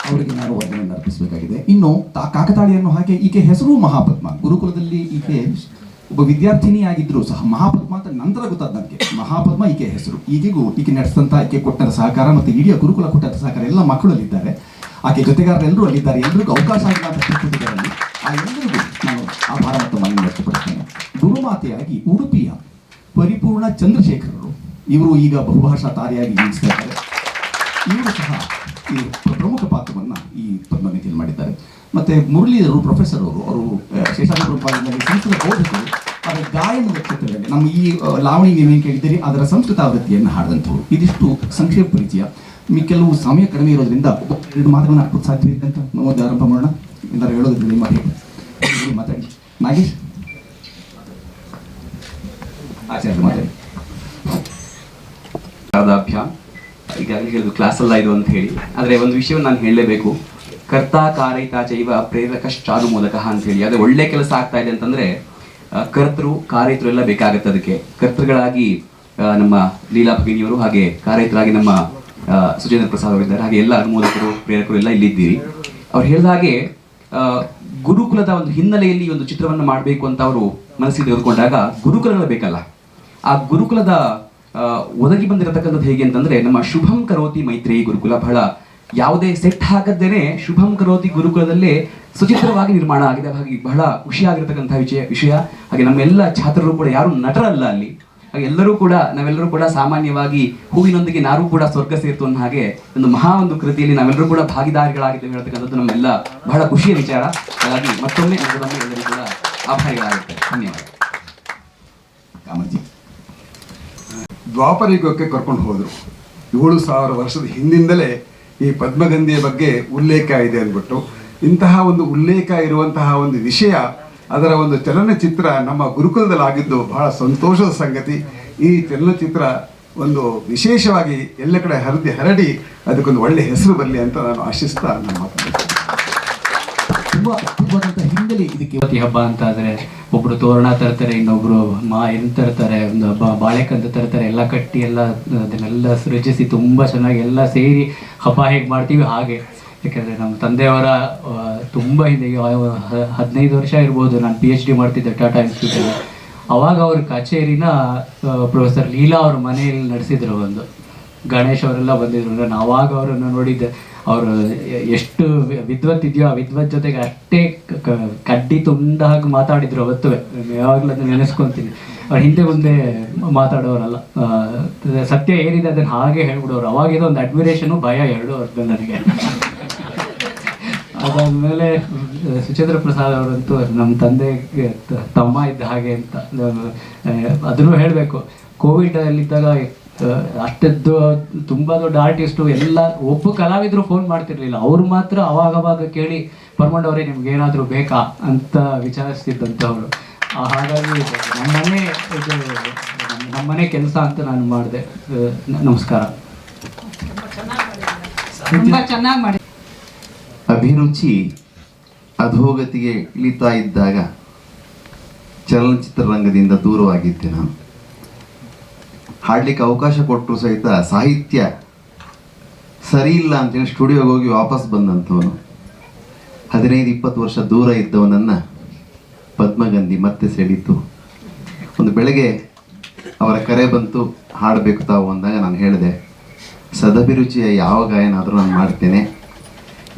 ಅವರಿಗೆ ನಾನು ವಂದನೆಯನ್ನು ಅರ್ಪಿಸಬೇಕಾಗಿದೆ. ಇನ್ನು ಕಾಕತಾಳಿಯನ್ನು ಹಾಗೆ ಈಕೆ ಹೆಸರು ಮಹಾಪದ್ಮ. ಗುರುಕುಲದಲ್ಲಿ ಈಕೆ ಒಬ್ಬ ವಿದ್ಯಾರ್ಥಿನಿಯಾಗಿದ್ದರೂ ಸಹ ಮಹಾಪದ್ಮ ಅಂತ ನಂತರ ಗೊತ್ತಾದ ನನಗೆ. ಮಹಾಪದ್ಮ ಈಕೆ ಹೆಸರು. ಈಕೆ ನಡೆಸಿದಂಥ ಈಕೆ ಕೊಟ್ಟ ಸಹಕಾರ ಮತ್ತು ಇಡೀ ಗುರುಕುಲ ಕೊಟ್ಟ ಸಹಕಾರ ಎಲ್ಲ ಮಕ್ಕಳಲ್ಲಿದ್ದಾರೆ. ಆಕೆ ಜೊತೆಗಾರರೆಲ್ಲರೂ ಅಲ್ಲಿದ್ದಾರೆ. ಎಲ್ಲರಿಗೂ ಅವಕಾಶ ಆಗಿಲ್ಲ ಅಂತ ಪರಿಸ್ಥಿತಿಗಳಲ್ಲಿ ಆ ಎಲ್ಲರಿಗೂ ನಾನು ಆಭಾರ ಮತ್ತು ಮನವಿ ವ್ಯಕ್ತಪಡಿಸ್ತೇನೆ. ಗುರುಮಾತೆಯಾಗಿ ಉಡುಪಿಯ ಪರಿಪೂರ್ಣ ಚಂದ್ರಶೇಖರರು, ಇವರು ಈಗ ಬಹುಭಾಷಾ ತಾರೆಯಾಗಿ ನಿಲ್ಲಿಸ್ತಾ ಇದ್ದಾರೆ. ಇವರು ಸಹ ಈ ಪ್ರಮುಖ ಪಾತ್ರವನ್ನು ಈ ಪದ್ಮನಿಧಿಯಲ್ಲಿ ಮಾಡಿದ್ದಾರೆ. ಮತ್ತು ಮುರಳೀಧರು ಪ್ರೊಫೆಸರ್ ಅವರು ಶೇಷಾದ್ರಿ ಸಂಸ್ಕೃತ ಬೋಧಕರು, ಅದರ ಗಾಯನದ ಕ್ಷೇತ್ರದಲ್ಲಿ ನಮ್ಮ ಈ ಲಾವಣಿ ನೀವೇನು ಕೇಳಿದ್ದೀರಿ ಅದರ ಸಂಸ್ಕೃತ ಆವೃತ್ತಿಯನ್ನು ಹಾಡಿದಂಥವ್ರು. ಇದಿಷ್ಟು ಸಂಕ್ಷೇಪ ಪರಿಚಯ. ಕೆಲವು ಸಮಯ ಕಡಿಮೆ ಇರೋದ್ರಿಂದ 2 ಮಾತುಗಳನ್ನ ಹಾಕೋದು ಸಾಧ್ಯವಿದೆ ಅಂತ ನಾವು ಆರಂಭ ಮಾಡೋಣ. ಏನಾದ್ರು ಹೇಳೋದಿಲ್ಲ ನಿಮ್ಮ ಮಾತಾಡಿ. ನಾಗೇಶ್ ಆಚಾರ್ಯ ಮಾತಾಡಿ. ಈಗಾಗಲೇ ಹೇಳಿದ್ರು ಕ್ಲಾಸ್ ಅಲ್ಲ ಇದು ಅಂತ ಹೇಳಿ, ಆದರೆ ಒಂದು ವಿಷಯವನ್ನು ನಾನು ಹೇಳಲೇಬೇಕು. ಕರ್ತ ಕಾರಯಿತ ಚೈವ ಪ್ರೇರಕಶ್ಚಾನುಮೋದಕ ಅಂತ ಹೇಳಿ. ಅದೇ ಒಳ್ಳೆ ಕೆಲಸ ಆಗ್ತಾ ಇದೆ ಅಂತಂದ್ರೆ ಕರ್ತರು ಕಾರಯಿತರು ಎಲ್ಲ ಬೇಕಾಗತ್ತೆ. ಅದಕ್ಕೆ ಕರ್ತೃಗಳಾಗಿ ನಮ್ಮ ಲೀಲಾ ಭಗಿನಿಯವರು, ಹಾಗೆ ಕಾರಯಿತರಾಗಿ ನಮ್ಮ ಸುಚೇಂದ್ರ ಪ್ರಸಾದ್ ಅವರಿದ್ದಾರೆ, ಹಾಗೆ ಎಲ್ಲ ಅನುಮೋದಕರು ಪ್ರೇರಕರು ಎಲ್ಲ ಇಲ್ಲಿದ್ದೀರಿ. ಅವ್ರು ಹೇಳಿದ ಹಾಗೆ ಗುರುಕುಲದ ಒಂದು ಹಿನ್ನೆಲೆಯಲ್ಲಿ ಒಂದು ಚಿತ್ರವನ್ನು ಮಾಡಬೇಕು ಅಂತ ಅವರು ಮನಸ್ಸಿಗೆ ತೆಗೆದುಕೊಂಡಾಗ ಗುರುಕುಲಗಳು ಬೇಕಲ್ಲ. ಆ ಗುರುಕುಲದ ಒದಗಿ ಬಂದಿರತಕ್ಕಂಥದ್ದು ಹೇಗೆ ಅಂತಂದ್ರೆ ನಮ್ಮ ಶುಭಂ ಕರೋತಿ ಮೈತ್ರೇಯಿ ಗುರುಕುಲ ಬಹಳ ಯಾವುದೇ ಸೆಟ್ ಹಾಕದೇನೆ ಶುಭಂ ಕರೋತಿ ಗುರುಕುಲದಲ್ಲೇ ಸುಚಿತ್ರವಾಗಿ ನಿರ್ಮಾಣ ಆಗಿದೆ. ಹಾಗೆ ಬಹಳ ಖುಷಿಯಾಗಿರ್ತಕ್ಕಂಥ ವಿಷಯ. ಹಾಗೆ ನಮ್ಮೆಲ್ಲ ಛಾತ್ರರು ಕೂಡ ಯಾರು ನಟರಲ್ಲ ಅಲ್ಲಿ, ಹಾಗೆ ನಾವೆಲ್ಲರೂ ಕೂಡ ಸಾಮಾನ್ಯವಾಗಿ ಹೂವಿನೊಂದಿಗೆ ನಾರು ಕೂಡ ಸ್ವರ್ಗ ಸೇರ್ತು ಅನ್ನೋ ಹಾಗೆ ಒಂದು ಒಂದು ಕೃತಿಯಲ್ಲಿ ನಾವೆಲ್ಲರೂ ಕೂಡ ಭಾಗಿದಾರಿಗಳಾಗಿದ್ದೇವೆ ಹೇಳ್ತಕ್ಕಂಥದ್ದು ನಮ್ಮೆಲ್ಲ ಬಹಳ ಖುಷಿಯ ವಿಚಾರ. ಹಾಗಾಗಿ ಮತ್ತೊಮ್ಮೆ ಎಲ್ಲರೂ ಕೂಡ ಆಭಾರಿಗಳಾಗಿರ್ತಾರೆ. ಧನ್ಯವಾದ. ಕಾಮರ್ಜಿ ದ್ವಾಪರಯುಗಕ್ಕೆ ಕರ್ಕೊಂಡು ಹೋದರು. 7000 ವರ್ಷದ ಹಿಂದಿಂದಲೇ ಈ ಪದ್ಮಗಂಧೆಯ ಬಗ್ಗೆ ಉಲ್ಲೇಖ ಇದೆ ಅಂದ್ಬಿಟ್ಟು, ಇಂತಹ ಒಂದು ಉಲ್ಲೇಖ ಇರುವಂತಹ ಒಂದು ವಿಷಯ, ಅದರ ಒಂದು ಚಲನಚಿತ್ರ ನಮ್ಮ ಗುರುಕುಲದಲ್ಲಿ ಆಗಿದ್ದು ಬಹಳ ಸಂತೋಷದ ಸಂಗತಿ. ಈ ಚಲನಚಿತ್ರ ಒಂದು ವಿಶೇಷವಾಗಿ ಎಲ್ಲ ಕಡೆ ಹರಡಿ ಅದಕ್ಕೊಂದು ಒಳ್ಳೆ ಹೆಸರು ಬರಲಿ ಅಂತ ನಾನು ಆಶಿಸ್ತಾ ನನ್ನ ಮಾತಾಡ್ತೀನಿ. ತುಂಬಾ ಅದ್ಭುತವಾದಂಥ ಹಿನ್ನೆಲೆ ಇದಕ್ಕೆ. ಯುವತಿ ಹಬ್ಬ ಅಂತ ಆದರೆ ಒಬ್ರು ತೋರಣ ತರ್ತಾರೆ, ಇನ್ನೊಬ್ರು ತರ್ತಾರೆ, ಒಂದು ಹಬ್ಬ ಬಾಳೆಕಂತ ತರ್ತಾರೆ, ಎಲ್ಲ ಕಟ್ಟಿ ಅದನ್ನೆಲ್ಲ ಸೃಜಿಸಿ ತುಂಬ ಚೆನ್ನಾಗಿ ಎಲ್ಲ ಸೇರಿ ಹಬ್ಬ ಹೇಗೆ ಮಾಡ್ತೀವಿ ಹಾಗೆ. ಯಾಕೆಂದರೆ ನಮ್ಮ ತಂದೆಯವರ ತುಂಬ ಹಿಂದೆ 15 ವರ್ಷ ಇರ್ಬೋದು, ನಾನು PhD ಮಾಡ್ತಿದ್ದೆ ಟಾಟಾ ಇನ್ಸ್ಟಿಟ್ಯೂಟಲ್ಲಿ. ಅವಾಗ ಅವ್ರ ಕಚೇರಿನ ಪ್ರೊಫೆಸರ್ ಲೀಲಾ ಅವ್ರ ಮನೆಯಲ್ಲಿ ನಡೆಸಿದ್ರು. ಒಂದು ಗಣೇಶ್ ಅವರೆಲ್ಲ ಬಂದಿದ್ರು. ನಾನು ಆವಾಗ ಅವರನ್ನು ನೋಡಿದ್ದೆ. ಅವರು ಎಷ್ಟು ವಿದ್ವತ್ ಇದೆಯೋ ಆ ವಿದ್ವತ್ ಜೊತೆಗೆ ಅಷ್ಟೇ ಕಡ್ಡಿ ತುಂಡಾಗಿ ಮಾತಾಡಿದ್ರು. ಅವತ್ತು ಯಾವಾಗಲೂ ಅದನ್ನು ನೆನೆಸ್ಕೊತೀನಿ. ಅವ್ರು ಹಿಂದೆ ಮುಂದೆ ಮಾತಾಡೋರಲ್ಲ, ಸತ್ಯ ಏನಿದೆ ಅದನ್ನು ಹಾಗೆ ಹೇಳ್ಬಿಡೋರು. ಅವಾಗಿರೋ ಒಂದು ಅಡ್ಮಿರೇಷನು ಭಯ ಎರಡೂ ಅವ್ರದ್ದು ನನಗೆ. ಅದಾದಮೇಲೆ ಸುಚೇಂದ್ರ ಪ್ರಸಾದ್ ಅವರಂತೂ ನಮ್ಮ ತಂದೆಗೆ ತಮ್ಮ ಇದ್ದ ಹಾಗೆ ಅಂತ ಅದನ್ನು ಹೇಳಬೇಕು. ಕೋವಿಡಲ್ಲಿದ್ದಾಗ ಅಷ್ಟದ್ದು ತುಂಬ ದೊಡ್ಡ ಆರ್ಟಿಸ್ಟು ಎಲ್ಲ ಒಬ್ಬ ಕಲಾವಿದರು ಫೋನ್ ಮಾಡ್ತಿರ್ಲಿಲ್ಲ. ಅವ್ರು ಮಾತ್ರ ಅವಾಗವಾಗ ಕೇಳಿ ಪರ್ಮಂಡ್ ಅವರೇ ನಿಮ್ಗೆ ಏನಾದರೂ ಬೇಕಾ ಅಂತ ವಿಚಾರಿಸ್ತಿದ್ದಂಥವ್ರು. ಹಾಗಾಗಿ ನಮ್ಮನೆ ಕೆಲಸ ಅಂತ ನಾನು ಮಾಡಿದೆ. ನಮಸ್ಕಾರ. ತುಂಬಾ ಚೆನ್ನಾಗಿ ಮಾಡಿ. ಅಭಿರುಚಿ ಅಧೋಗತಿಗೆ ಇಳಿತಾ ಇದ್ದಾಗ ಚಲನಚಿತ್ರರಂಗದಿಂದ ದೂರವಾಗಿದ್ದೆ ನಾನು. ಹಾಡ್ಲಿಕ್ಕೆ ಅವಕಾಶ ಕೊಟ್ಟರು ಸಹಿತ ಸಾಹಿತ್ಯ ಸರಿ ಇಲ್ಲ ಅಂತೇಳಿ ಸ್ಟುಡಿಯೋಗೆ ಹೋಗಿ ವಾಪಸ್ ಬಂದಂಥವನು. 15-20 ವರ್ಷ ದೂರ ಇದ್ದವನನ್ನು ಪದ್ಮಗಂಧಿ ಮತ್ತೆ ಸೆಳೀತು. ಒಂದು ಬೆಳಗ್ಗೆ ಅವರ ಕರೆ ಬಂತು, ಹಾಡಬೇಕು ತಾವು ಅಂದಾಗ ನಾನು ಹೇಳಿದೆ, ಸದಭಿರುಚಿಯ ಯಾವ ಗಾಯನ ಆದರೂ ನಾನು ಮಾಡ್ತೇನೆ,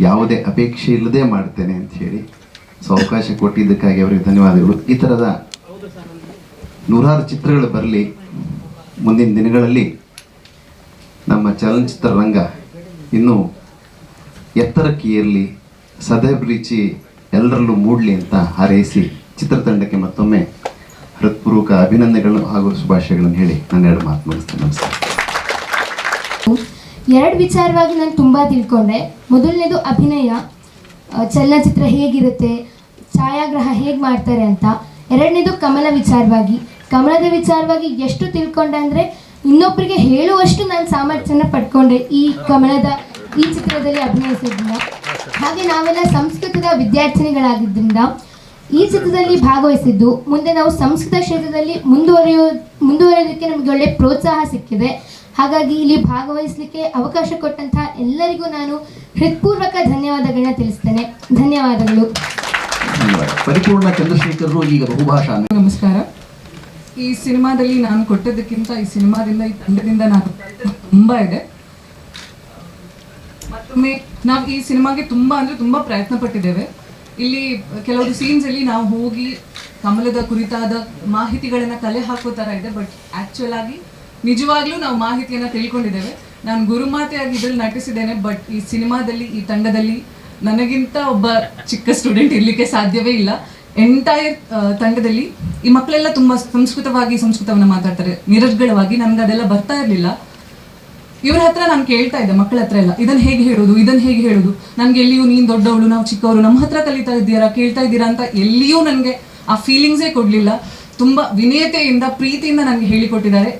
ಯಾವುದೇ ಅಪೇಕ್ಷೆ ಇಲ್ಲದೆ ಮಾಡ್ತೇನೆ ಅಂತ ಹೇಳಿ. ಸೊ ಅವಕಾಶ ಕೊಟ್ಟಿದ್ದಕ್ಕಾಗಿ ಅವರಿಗೆ ಧನ್ಯವಾದಗಳು. ಈ ಥರದ 100 ಚಿತ್ರಗಳು ಬರಲಿ. ಮುಂದಿನ ದಿನಗಳಲ್ಲಿ ನಮ್ಮ ಚಲನಚಿತ್ರರಂಗ ಇನ್ನೂ ಎತ್ತರಕ್ಕೆ ಏರಲಿ, ಸದಭಿರುಚಿ ಎಲ್ಲರಲ್ಲೂ ಮೂಡಲಿ ಅಂತ ಹಾರೈಸಿ ಚಿತ್ರತಂಡಕ್ಕೆ ಮತ್ತೊಮ್ಮೆ ಹೃತ್ಪೂರ್ವಕ ಅಭಿನಂದನೆಗಳು ಹಾಗೂ ಶುಭಾಶಯಗಳನ್ನು ಹೇಳಿ ನನ್ನ 2 ಮಾತು ಮುಗಿಸ್ತೇನೆ. ನಮಸ್ಕಾರ. 2 ವಿಚಾರವಾಗಿ ನಾನು ತುಂಬ ತಿಳ್ಕೊಂಡೆ. ಮೊದಲನೇದು ಅಭಿನಯ, ಚಲನಚಿತ್ರ ಹೇಗಿರುತ್ತೆ, ಛಾಯಾಗ್ರಹ ಹೇಗೆ ಮಾಡ್ತಾರೆ ಅಂತ. 2ನೇದು ಕಮಲದ ವಿಚಾರವಾಗಿ ಎಷ್ಟು ತಿಳ್ಕೊಂಡೆ ಅಂದರೆ ಇನ್ನೊಬ್ಬರಿಗೆ ಹೇಳುವಷ್ಟು ನಾನು ಸಾಮರ್ಥ್ಯನ ಪಡ್ಕೊಂಡೆ ಈ ಚಿತ್ರದಲ್ಲಿ ಅಭಿನಯಿಸೋದ್ರಿಂದ. ಹಾಗೆ ನಾವೆಲ್ಲ ಸಂಸ್ಕೃತದ ವಿದ್ಯಾರ್ಥಿನಿಗಳಾಗಿದ್ದರಿಂದ ಈ ಚಿತ್ರದಲ್ಲಿ ಭಾಗವಹಿಸಿದ್ದು ಮುಂದೆ ನಾವು ಸಂಸ್ಕೃತ ಕ್ಷೇತ್ರದಲ್ಲಿ ಮುಂದುವರಿಯೋದಕ್ಕೆ ನಮಗೆ ಒಳ್ಳೆ ಪ್ರೋತ್ಸಾಹ ಸಿಕ್ಕಿದೆ. ಹಾಗಾಗಿ ಇಲ್ಲಿ ಭಾಗವಹಿಸಲಿಕ್ಕೆ ಅವಕಾಶ ಕೊಟ್ಟಂತಹ ಎಲ್ಲರಿಗೂ ನಾನು ಹೃತ್ಪೂರ್ವಕ ಧನ್ಯವಾದಗಳನ್ನ ತಿಳಿಸ್ತೇನೆ. ಧನ್ಯವಾದಗಳು. ಪರಿಪೂರ್ಣ ಚಂದ್ರಶೇಖರರು ಈಗ ಬಹುಭಾಷಾ. ನಮಸ್ಕಾರ. ಈ ಸಿನಿಮಾದಲ್ಲಿ ನಾನು ಕೊಟ್ಟದಕ್ಕಿಂತ ಈ ಸಿನಿಮಾದಿಂದ ಈ ತಂಡದಿಂದ ನಾನು ತುಂಬ ಇದೆ. ಮತ್ತೊಮ್ಮೆ ನಾವು ಈ ಸಿನಿಮಾಗೆ ತುಂಬ ಪ್ರಯತ್ನ ಪಟ್ಟಿದ್ದೇವೆ. ಇಲ್ಲಿ ಕೆಲವರು ಸೀನ್ಸಲ್ಲಿ ನಾವು ಹೋಗಿ ಕಮಲದ ಕುರಿತಾದ ಮಾಹಿತಿಗಳನ್ನು ಕಲೆ ಹಾಕೋ ಥರ ಇದೆ. ಬಟ್ ಆ್ಯಕ್ಚುಲ್ ಆಗಿ ನಿಜವಾಗ್ಲೂ ನಾವು ಮಾಹಿತಿಯನ್ನು ತಿಳ್ಕೊಂಡಿದ್ದೇವೆ. ನಾನು ಗುರುಮಾತೆಯಾಗಿ ಇದರಲ್ಲಿ ನಟಿಸಿದ್ದೇನೆ. ಬಟ್ ಈ ಸಿನಿಮಾದಲ್ಲಿ ಈ ತಂಡದಲ್ಲಿ ನನಗಿಂತ ಒಬ್ಬ ಚಿಕ್ಕ ಸ್ಟೂಡೆಂಟ್ ಇರಲಿಕ್ಕೆ ಸಾಧ್ಯವೇ ಇಲ್ಲ. ಎಂಟೈರ್ ತಂಡದಲ್ಲಿ ಈ ಮಕ್ಕಳೆಲ್ಲ ತುಂಬ ಸಂಸ್ಕೃತವನ್ನು ಮಾತಾಡ್ತಾರೆ ನಿರರ್ಗಳವಾಗಿ. ನನಗೆ ಅದೆಲ್ಲ ಬರ್ತಾ ಇರಲಿಲ್ಲ. ಇವ್ರ ಹತ್ರ ನಾನು ಕೇಳ್ತಾ ಇದ್ದೆ, ಮಕ್ಕಳ ಹತ್ರ ಎಲ್ಲ, ಇದನ್ನು ಹೇಗೆ ಹೇಳೋದು, ನನಗೆ ಎಲ್ಲಿಯೂ ನೀನು ದೊಡ್ಡವಳು, ನಾವು ಚಿಕ್ಕವರು, ನಮ್ಮ ಹತ್ರ ಕಲಿತಾ ಇದ್ದೀರಾ, ಕೇಳ್ತಾ ಇದ್ದೀರಾ ಅಂತ ಎಲ್ಲಿಯೂ ನನಗೆ ಆ ಫೀಲಿಂಗ್ಸೇ ಕೊಡಲಿಲ್ಲ. ತುಂಬ ವಿನಯತೆಯಿಂದ, ಪ್ರೀತಿಯಿಂದ ನನಗೆ ಹೇಳಿಕೊಟ್ಟಿದ್ದಾರೆ.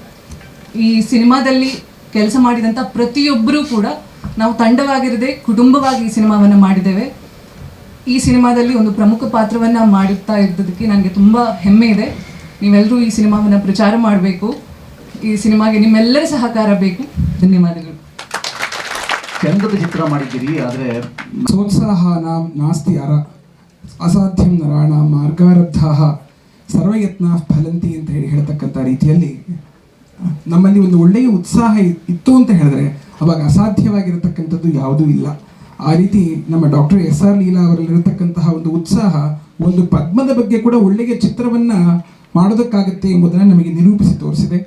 ಈ ಸಿನಿಮಾದಲ್ಲಿ ಕೆಲಸ ಮಾಡಿದಂಥ ಪ್ರತಿಯೊಬ್ಬರೂ ಕೂಡ ನಾವು ತಂಡವಾಗಿರದೆ ಕುಟುಂಬವಾಗಿ ಈ ಸಿನಿಮಾವನ್ನು ಮಾಡಿದ್ದೇವೆ. ಈ ಸಿನಿಮಾದಲ್ಲಿ ಒಂದು ಪ್ರಮುಖ ಪಾತ್ರವನ್ನು ಮಾಡುತ್ತಾ ಇದ್ದದಕ್ಕೆ ನನಗೆ ತುಂಬ ಹೆಮ್ಮೆ ಇದೆ. ನೀವೆಲ್ಲರೂ ಈ ಸಿನಿಮಾವನ್ನು ಪ್ರಚಾರ ಮಾಡಬೇಕು. ಈ ಸಿನಿಮಾಗೆ ನಿಮ್ಮೆಲ್ಲರ ಸಹಕಾರ ಬೇಕು. ಧನ್ಯವಾದಗಳು. ಚಂದದ ಚಿತ್ರ ಮಾಡಿದ್ದೀರಿ, ಆದರೆ ಸೋತ್ಸಾಹಾನಾಂ ನಾಸ್ತಿ ಅಸಾಧ್ಯಂ ನರಾಣ ಮಾರ್ಗಾರಬ್ಧಾಃ ಸರ್ವಯತ್ನಾಃ ಫಲಂತಿ ಅಂತ ಹೇಳ್ತಕ್ಕಂಥ ರೀತಿಯಲ್ಲಿ ನಮ್ಮಲ್ಲಿ ಒಂದು ಒಳ್ಳೆಯ ಉತ್ಸಾಹ ಇತ್ತು ಅಂತ ಹೇಳಿದ್ರೆ ಅವಾಗ ಅಸಾಧ್ಯವಾಗಿರತಕ್ಕಂಥದ್ದು ಯಾವುದೂ ಇಲ್ಲ. ಆ ರೀತಿ ನಮ್ಮ ಡಾಕ್ಟರ್ SR ಲೀಲಾ ಅವರಲ್ಲಿರತಕ್ಕಂತಹ ಒಂದು ಉತ್ಸಾಹ ಒಂದು ಪದ್ಮದ ಬಗ್ಗೆ ಕೂಡ ಒಳ್ಳೆಯ ಚಿತ್ರವನ್ನು ಮಾಡೋದಕ್ಕಾಗತ್ತೆ ಎಂಬುದನ್ನು ನಮಗೆ ನಿರೂಪಿಸಿ ತೋರಿಸಿದೆ.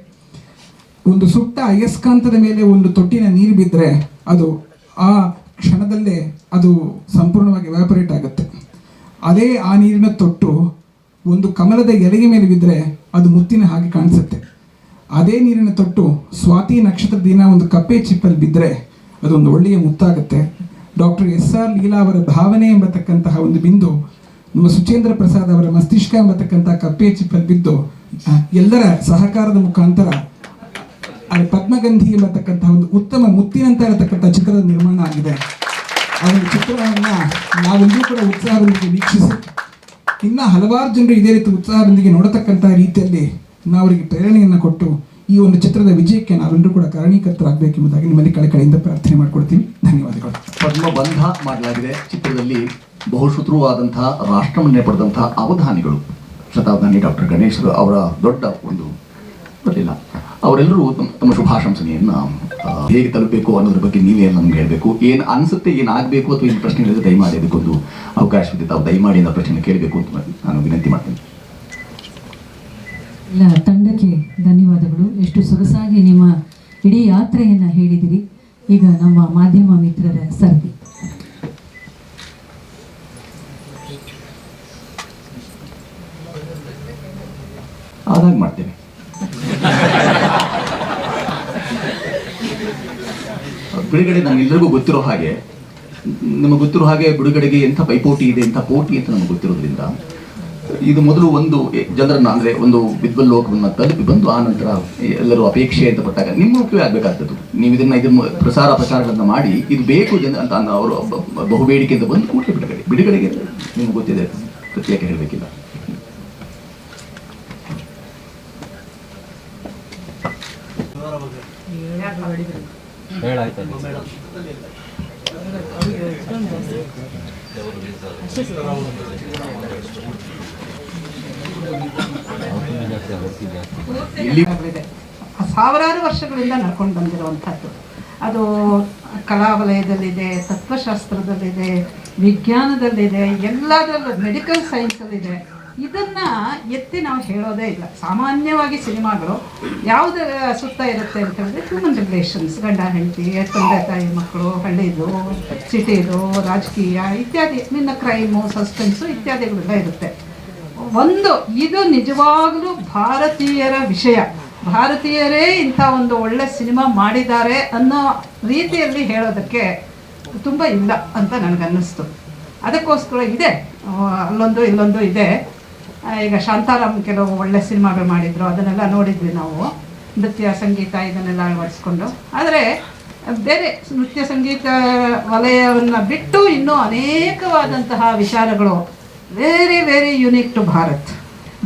ಒಂದು ಸುಟ್ಟ ಅಯಸ್ಕಾಂತದ ಮೇಲೆ ಒಂದು ತೊಟ್ಟಿನ ನೀರು ಬಿದ್ದರೆ ಅದು ಆ ಕ್ಷಣದಲ್ಲೇ ಅದು ಸಂಪೂರ್ಣವಾಗಿ ವ್ಯಾಪರೇಟ್ ಆಗುತ್ತೆ. ಅದೇ ಆ ನೀರಿನ ತೊಟ್ಟು ಒಂದು ಕಮಲದ ಎಲೆಯ ಮೇಲೆ ಬಿದ್ದರೆ ಅದು ಮುತ್ತಿನ ಹಾಗೆ ಕಾಣಿಸುತ್ತೆ. ಅದೇ ನೀರಿನ ತೊಟ್ಟು ಸ್ವಾತಿ ನಕ್ಷತ್ರದ ದಿನ ಒಂದು ಕಪ್ಪೆ ಚಿಪ್ಪಲ್ಲಿ ಬಿದ್ದರೆ ಅದೊಂದು ಒಳ್ಳೆಯ ಮುತ್ತಾಗುತ್ತೆ. ಡಾಕ್ಟರ್ SR ಲೀಲಾ ಅವರ ಭಾವನೆ ಎಂಬತಕ್ಕಂತಹ ಒಂದು ಬಿಂದು ನಮ್ಮ ಸುಚೇಂದ್ರ ಪ್ರಸಾದ್ ಅವರ ಮಸ್ತಿಷ್ಕ ಎಂಬತಕ್ಕಂತಹ ಕಪ್ಪೆ ಚಿಪ್ಪಲ್ಲಿ ಬಿದ್ದು ಎಲ್ಲರ ಸಹಕಾರದ ಮುಖಾಂತರ ಪದ್ಮಗಂಧಿ ಎಂಬತಕ್ಕಂತಹ ಒಂದು ಉತ್ತಮ ಮುತ್ತಿನಂತ ಇರತಕ್ಕಂಥ ಚಿತ್ರದ ನಿರ್ಮಾಣ ಆಗಿದೆ. ಆ ಒಂದು ಚಿತ್ರವನ್ನು ನಾವೆಲ್ಲರೂ ಕೂಡ ಉತ್ಸಾಹದೊಂದಿಗೆ ವೀಕ್ಷಿಸಿ ಇನ್ನು ಹಲವಾರು ಜನರು ಇದೇ ರೀತಿ ಉತ್ಸಾಹದೊಂದಿಗೆ ನೋಡತಕ್ಕಂಥ ರೀತಿಯಲ್ಲಿ ನಾವು ಅವರಿಗೆ ಪ್ರೇರಣೆಯನ್ನು ಕೊಟ್ಟು ಈ ಒಂದು ಚಿತ್ರದ ವಿಜಯಕ್ಕೆ ನಾವೆಲ್ಲರೂ ಕೂಡ ಕಾರಣೀಕರ್ತರಾಗಬೇಕೆಂಬುದಾಗಿ ನಿಮ್ಮಲ್ಲಿ ಕಳೆಕಳೆಯಿಂದ ಪ್ರಾರ್ಥನೆ ಮಾಡಿಕೊಡ್ತೀವಿ. ಧನ್ಯವಾದಗಳು. ಪದ್ಮಬಂಧ ಮಾಡಲಾಗಿದೆ. ಚಿತ್ರದಲ್ಲಿ ಬಹುಶ್ರುತವಾದಂತಹ ರಾಷ್ಟ್ರಮನ್ನೇ ಪಡೆದಂತಹ ಅವಧಾನಿಗಳು ಶತಾವಧಾನಿ ಡಾಕ್ಟರ್ ಗಣೇಶ್ ಅವರ ದೊಡ್ಡ ಒಂದು ಬರಲಿಲ್ಲ. ಅವರೆಲ್ಲರೂ ತಮ್ಮ ಶುಭಾಶಂಸನೆಯನ್ನು ಹೇಗೆ ತಲುಪಬೇಕು ಅನ್ನೋದ್ರ ಬಗ್ಗೆ ನೀವೇ ನಮ್ಗೆ ಹೇಳಬೇಕು. ಏನು ಅನಿಸುತ್ತೆ, ಏನಾಗಬೇಕು ಅಥವಾ ಏನು ಪ್ರಶ್ನೆಗಳಿದೆ ದಯಮಾಡಿ ಅದಕ್ಕೊಂದು ಅವಕಾಶವಿದೆ. ತಾವು ದಯಮಾಡಿ ಅಂತ ಪ್ರಶ್ನೆ ಕೇಳಬೇಕು ಅಂತ ನಾನು ವಿನಂತಿ ಮಾಡ್ತೇನೆ. ಎಲ್ಲ ತಂಡಕ್ಕೆ ಧನ್ಯವಾದಗಳು. ಎಷ್ಟು ಸೊಗಸಾಗಿ ನಿಮ್ಮ ಇಡೀ ಯಾತ್ರೆಯನ್ನು ಹೇಳಿದಿರಿ. ಈಗ ನಮ್ಮ ಮಾಧ್ಯಮ ಮಿತ್ರರ ಸರ್ದಿ. ಆದಾಗ ಮಾಡ್ತೇನೆ. ಬಿಡುಗಡೆ ನಮ್ಗೆಲ್ಲರಿಗೂ ಗೊತ್ತಿರೋ ಹಾಗೆ, ನಮಗೆ ಗೊತ್ತಿರೋ ಹಾಗೆ ಬಿಡುಗಡೆಗೆ ಎಂಥ ಪೈಪೋಟಿ ಇದೆ, ಎಂಥ ಪೋಟಿ ಅಂತ ನಮಗೆ ಗೊತ್ತಿರೋದ್ರಿಂದ ಇದು ಮೊದಲು ಒಂದು ಜನರನ್ನು ಅಂದರೆ ಒಂದು ವಿದ್ವಲ್ ಲೋಕವನ್ನು ತಲುಪಿ ಬಂದು ಆ ನಂತರ ಎಲ್ಲರೂ ಅಪೇಕ್ಷೆ ಅಂತ ಪಟ್ಟಾಗ ನಿಮ್ಮ ಉಪಯೋಗ ಆಗಬೇಕಾಗ್ತದ್ದು. ನೀವು ಇದನ್ನು ಪ್ರಚಾರಗಳನ್ನು ಮಾಡಿ ಇದು ಬೇಕು ಜನ ಅಂತ ಅವರು ಬಹುಬೇಡಿಕೆಯಿಂದ ಬಂದು ಕೂಡಲೇ ಬಿಡುಗಡೆಗೆ ನಿಮ್ಗೆ ಗೊತ್ತಿದೆ, ಪ್ರತ್ಯೇಕ ಹೇಳಬೇಕಿಲ್ಲ. ಸಾವಿರಾರು ವರ್ಷಗಳಿಂದ ನಡ್ಕೊಂಡು ಬಂದಿರುವಂಥದ್ದು. ಅದು ಕಲಾ ವಲಯದಲ್ಲಿದೆ, ತತ್ವಶಾಸ್ತ್ರದಲ್ಲಿದೆ, ವಿಜ್ಞಾನದಲ್ಲಿದೆ, ಎಲ್ಲದರಲ್ಲೂ ಮೆಡಿಕಲ್ ಸೈನ್ಸಲ್ಲಿದೆ. ಇದನ್ನು ಎತ್ತಿ ನಾವು ಹೇಳೋದೇ ಇಲ್ಲ. ಸಾಮಾನ್ಯವಾಗಿ ಸಿನಿಮಾಗಳು ಯಾವುದರ ಸುತ್ತ ಇರುತ್ತೆ ಅಂತ ಹೇಳಿದ್ರೆ ಹ್ಯೂಮನ್ ರಿಲೇಷನ್ಸ್, ಗಂಡ ಹೆಂಡತಿ, ತಂದೆ ತಾಯಿ ಮಕ್ಕಳು, ಹಳ್ಳಿದು ಸಿಟಿದು, ರಾಜಕೀಯ ಇತ್ಯಾದಿ, ನಿನ್ನ ಕ್ರೈಮು, ಸಸ್ಪೆನ್ಸು ಇತ್ಯಾದಿಗಳೆಲ್ಲ ಇರುತ್ತೆ. ಇದು ನಿಜವಾಗಲೂ ಭಾರತೀಯರ ವಿಷಯ. ಭಾರತೀಯರೇ ಇಂಥ ಒಂದು ಒಳ್ಳೆ ಸಿನಿಮಾ ಮಾಡಿದ್ದಾರೆ ಅನ್ನೋ ರೀತಿಯಲ್ಲಿ ಹೇಳೋದಕ್ಕೆ ತುಂಬ ಇಲ್ಲ ಅಂತ ನನಗನ್ನಿಸ್ತು. ಅದಕ್ಕೋಸ್ಕರ ಇದೆ, ಅಲ್ಲೊಂದು ಇಲ್ಲೊಂದು ಇದೆ. ಈಗ ಶಾಂತಾರಾಮ್ ಕೆಲವು ಒಳ್ಳೆ ಸಿನಿಮಾಗಳು ಮಾಡಿದ್ರು, ಅದನ್ನೆಲ್ಲ ನೋಡಿದ್ವಿ ನಾವು. ನೃತ್ಯ ಸಂಗೀತ ಇದನ್ನೆಲ್ಲ ಅಳವಡಿಸ್ಕೊಂಡು. ಆದರೆ ಬೇರೆ ನೃತ್ಯ ಸಂಗೀತ ವಲಯವನ್ನು ಬಿಟ್ಟು ಇನ್ನೂ ಅನೇಕವಾದಂತಹ ವಿಚಾರಗಳು very very unique to Bharat.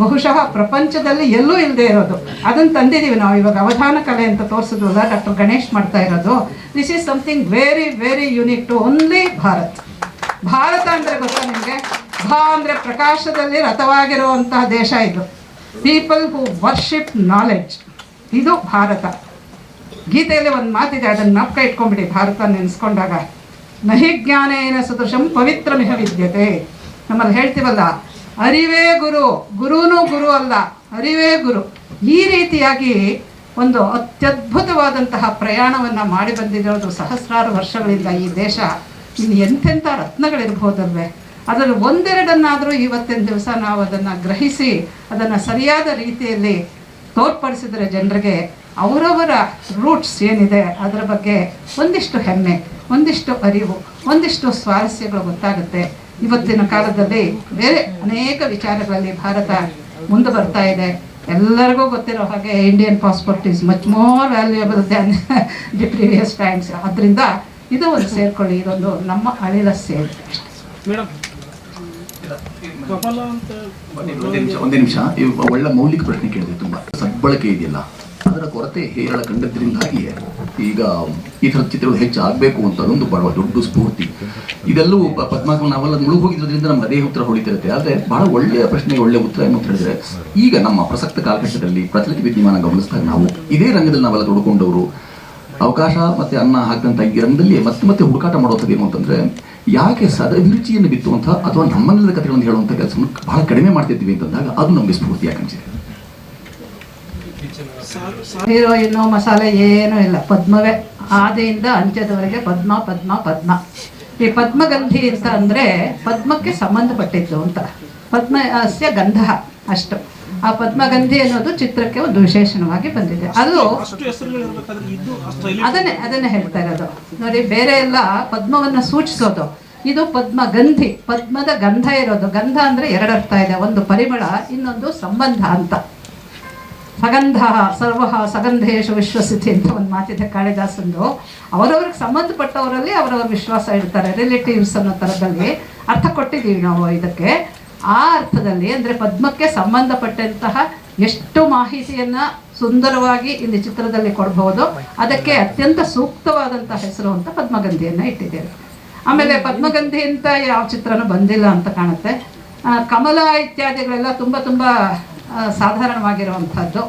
ಬಹುಶಃ ಪ್ರಪಂಚದಲ್ಲಿ ಎಲ್ಲೂ ಇಲ್ಲದೆ ಇರೋದು ಅದನ್ನು ತಂದಿದ್ದೀವಿ ನಾವು. ಇವಾಗ ಅವಧಾನ ಕಲೆ ಅಂತ ತೋರಿಸಿದ್ವಲ್ಲ, ಡಾಕ್ಟರ್ ಗಣೇಶ್ ಮಾಡ್ತಾ ಇರೋದು. This is something very very unique to only Bharat. Bharata ಅಂದರೆ ಗೊತ್ತಾ ನಿಮಗೆ? ಭಾ ಅಂದರೆ ಪ್ರಕಾಶದಲ್ಲಿ ರಥವಾಗಿರುವಂತಹ ದೇಶ ಇದು. ಪೀಪಲ್ ಹೂ ವರ್ಷಿಪ್ ನಾಲೆಡ್ಜ್, ಇದು ಭಾರತ. ಗೀತೆಯಲ್ಲಿ ಒಂದು ಮಾತಿದೆ, ಅದನ್ನು ಜ್ಞಾಪಕ ಇಟ್ಕೊಂಡ್ಬಿಡಿ ಭಾರತ ನೆನೆಸ್ಕೊಂಡಾಗ. ನಹಿ ಜ್ಞಾನೇನ ಸದೃಶಂ ಪವಿತ್ರಮಿಹ ವಿದ್ಯತೆ. ನಮ್ಮಲ್ಲಿ ಹೇಳ್ತೀವಲ್ಲ, ಅರಿವೇ ಗುರು, ಗುರುನೂ ಗುರು ಅಲ್ಲ, ಅರಿವೇ ಗುರು. ಈ ರೀತಿಯಾಗಿ ಒಂದು ಅತ್ಯದ್ಭುತವಾದಂತಹ ಪ್ರಯಾಣವನ್ನು ಮಾಡಿ ಬಂದಿರೋದು ಸಹಸ್ರಾರು ವರ್ಷಗಳಿಂದ ಈ ದೇಶ. ಇನ್ನು ಎಂತೆಂಥ ರತ್ನಗಳಿರ್ಬೋದಲ್ವೇ. ಅದರಲ್ಲಿ ಒಂದೆರಡನ್ನಾದರೂ ಇವತ್ತಿನ ದಿವಸ ನಾವು ಅದನ್ನು ಗ್ರಹಿಸಿ ಅದನ್ನು ಸರಿಯಾದ ರೀತಿಯಲ್ಲಿ ತೋರ್ಪಡಿಸಿದರೆ ಜನರಿಗೆ ಅವರವರ ರೂಟ್ಸ್ ಏನಿದೆ ಅದರ ಬಗ್ಗೆ ಒಂದಿಷ್ಟು ಹೆಮ್ಮೆ, ಒಂದಿಷ್ಟು ಅರಿವು, ಒಂದಿಷ್ಟು ಸ್ವಾರಸ್ಯಗಳು ಗೊತ್ತಾಗುತ್ತೆ. ಇವತ್ತಿನ ಕಾಲದಲ್ಲಿ ಬೇರೆ ಅನೇಕ ವಿಚಾರಗಳಲ್ಲಿ ಭಾರತ ಮುಂದೆ ಬರ್ತಾ ಇದೆ. ಎಲ್ಲರಿಗೂ ಗೊತ್ತಿರೋ ಹಾಗೆ Indian passport is much more valuable than the previous times. ಅದರಿಂದ ಇದು ಒಂದು ಸೇರ್ಕೊಳ್ಳಿ, ಇದೊಂದು ನಮ್ಮ ಅಳಿಲ ಸೇವೆ. ಒಂದೇ ನಿಮಿಷ, ಒಳ್ಳೆ ಮೌಲಿಕ ಪ್ರಶ್ನೆ ಕೇಳಿದೆ. ತುಂಬ ಸದ್ಬಳಕೆ ಇದೆಯಲ್ಲ, ಅದರ ಕೊರತೆ ಹೇರಳ ಕಂಡದ್ರಿಂದಾಗಿ ಈಗ ಈ ಥರದ ಚಿತ್ರಗಳು ಹೆಚ್ಚು ಆಗಬೇಕು ಅಂತ ಅದೊಂದು ಬಹಳ ದೊಡ್ಡ ಸ್ಫೂರ್ತಿ. ಇದೆಲ್ಲೂ ಪದ್ಮಾಕ ನಾವೆಲ್ಲ ಮುಳುಗಿ ಹೋಗಿದ್ರಿಂದ ನಮ್ಗೆ ಅದೇ ಉತ್ತರ ಹೊಳಿತಿರುತ್ತೆ. ಆದರೆ ಬಹಳ ಒಳ್ಳೆಯ ಪ್ರಶ್ನೆಗೆ ಒಳ್ಳೆಯ ಉತ್ತರ ಏನು ಹೇಳಿದ್ರೆ, ಈಗ ನಮ್ಮ ಪ್ರಸಕ್ತ ಕಾಲಘಟ್ಟದಲ್ಲಿ ಪ್ರಚಲಿತ ವಿದ್ಯಮಾನ ಗಮನಿಸಿದಾಗ ನಾವು ಇದೇ ರಂಗದಲ್ಲಿ ನಾವೆಲ್ಲ ತೊಡ್ಕೊಂಡವರು ಅವಕಾಶ ಮತ್ತು ಅನ್ನ ಹಾಕಂತ ಈ ರಂಗದಲ್ಲಿ ಮತ್ತೆ ಮತ್ತೆ ಹುಡುಕಾಟ ಮಾಡುವಂಥದ್ದು ಏನು ಅಂತಂದರೆ, ಯಾಕೆ ಸದಭಿರುಚಿಯನ್ನು ಬಿತ್ತುವಂಥ ಅಥವಾ ನಮ್ಮನೆಲ್ಲದ ಕಥೆಗಳನ್ನು ಹೇಳುವಂಥ ಕೆಲಸವನ್ನು ಬಹಳ ಕಡಿಮೆ ಮಾಡ್ತಿದ್ವಿ ಅಂತಂದಾಗ ಅದು ನಮಗೆ ಸ್ಫೂರ್ತಿಯಾಗಿ ಅನಿಸಿದೆ. ಹೀರೋಯಿನ್ನು ಮಸಾಲೆ ಏನೂ ಇಲ್ಲ, ಪದ್ಮವೇ ಆದಿಯಿಂದ ಅಂತ್ಯದವರೆಗೆ ಪದ್ಮ ಪದ್ಮ ಪದ್ಮ. ಈ ಪದ್ಮಗಂಧಿ ಅಂತ ಅಂದರೆ ಪದ್ಮಕ್ಕೆ ಸಂಬಂಧಪಟ್ಟಿದ್ದು ಅಂತ, ಪದ್ಮಸ್ಯ ಗಂಧ ಅಷ್ಟು. ಆ ಪದ್ಮಗಂಧಿ ಅನ್ನೋದು ಚಿತ್ರಕ್ಕೆ ಒಂದು ವಿಶೇಷಣವಾಗಿ ಬಂದಿದೆ. ಅದು ಅದನ್ನೇ ಹೇಳ್ತಾ ಇರೋದು ನೋಡಿ. ಬೇರೆ ಎಲ್ಲ ಪದ್ಮವನ್ನು ಸೂಚಿಸೋದು, ಇದು ಪದ್ಮಗಂಧಿ, ಪದ್ಮದ ಗಂಧ ಇರೋದು. ಗಂಧ ಅಂದರೆ ಎರಡರ್ಥ ಇದೆ, ಒಂದು ಪರಿಮಳ, ಇನ್ನೊಂದು ಸಂಬಂಧ ಅಂತ. ಸಗಂಧ ಸರ್ವ ಸಗಂಧೇಶು ವಿಶ್ವಸಿತಿ ಅಂತ ಒಂದು ಮಾತಿದೆ ಕಾಳಿದಾಸಂದು. ಅವರವ್ರಿಗೆ ಸಂಬಂಧಪಟ್ಟವರಲ್ಲಿ ಅವರವ್ರ ವಿಶ್ವಾಸ ಇಡ್ತಾರೆ, ರಿಲೇಟಿವ್ಸ್ ಅನ್ನೋ ಥರದಲ್ಲಿ ಅರ್ಥ ಕೊಟ್ಟಿದ್ದೀವಿ ನಾವು ಇದಕ್ಕೆ. ಆ ಅರ್ಥದಲ್ಲಿ ಅಂದರೆ ಪದ್ಮಕ್ಕೆ ಸಂಬಂಧಪಟ್ಟಂತಹ ಎಷ್ಟು ಮಾಹಿತಿಯನ್ನು ಸುಂದರವಾಗಿ ಇಲ್ಲಿ ಚಿತ್ರದಲ್ಲಿ ಕೊಡ್ಬೋದು, ಅದಕ್ಕೆ ಅತ್ಯಂತ ಸೂಕ್ತವಾದಂಥ ಹೆಸರು ಅಂತ ಪದ್ಮಗಂಧಿಯನ್ನು ಇಟ್ಟಿದ್ದೇವೆ. ಆಮೇಲೆ ಪದ್ಮಗಂಧಿ ಅಂತ ಯಾವ ಚಿತ್ರನೂ ಬಂದಿಲ್ಲ ಅಂತ ಕಾಣುತ್ತೆ. ಕಮಲ ಇತ್ಯಾದಿಗಳೆಲ್ಲ ತುಂಬ ತುಂಬ ಸಾಧಾರಣವಾಗಿರುವಂಥದ್ದು.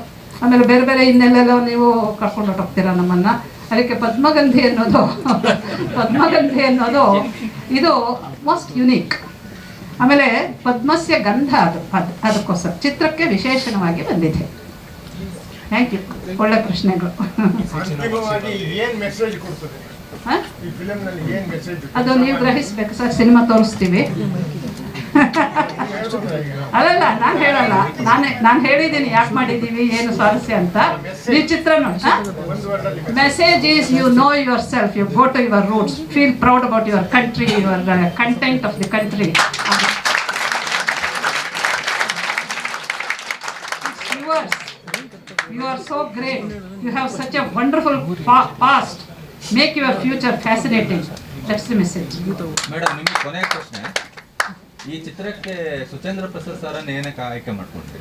ಆಮೇಲೆ ಬೇರೆ ಬೇರೆ ಇನ್ನೆಲ್ಲೆಲ್ಲ ನೀವು ಕರ್ಕೊಂಡು ಹೊರಟೋಗ್ತೀರ ನಮ್ಮನ್ನು. ಅದಕ್ಕೆ ಪದ್ಮಗಂಧಿ ಅನ್ನೋದು ಇದು ಮೋಸ್ಟ್ ಯುನೀಕ್. ಆಮೇಲೆ ಪದ್ಮಸ್ಯ ಗಂಧ ಅದಕ್ಕೋಸ್ಕರ ಚಿತ್ರಕ್ಕೆ ವಿಶೇಷಣವಾಗಿ ಬಂದಿದೆ. ಥ್ಯಾಂಕ್ ಯು, ಒಳ್ಳೆ ಪ್ರಶ್ನೆಗಳು. ಅದು ನೀವು ಗ್ರಹಿಸ್ಬೇಕು ಸರ್, ಸಿನಿಮಾ ತೋರಿಸ್ತೀವಿ. ಅಲ್ಲಲ್ಲ, ನಾನು ಹೇಳಲ್ಲ, ನಾನು ಹೇಳಿದ್ದೀನಿ ಯಾಕೆ ಮಾಡಿದ್ದೀವಿ, ಏನು ಸ್ವಾರಸ್ಯ ಅಂತ. ಈ ಚಿತ್ರ message is you know yourself, you go to your roots, feel proud about your country, your content of the country. You are so great. You have such a wonderful past. Make your future fascinating. That's the message. Madam, ನಿಮಗೆ ಕೊನೆಯ ಪ್ರಶ್ನೆ. ಈ ಚಿತ್ರಕ್ಕೆ Suchendra Prasad sir ಏನಕ್ಕೆ ಆಯ್ಕೆ ಮಾಡ್ಕೊಂಡ್ರಿ?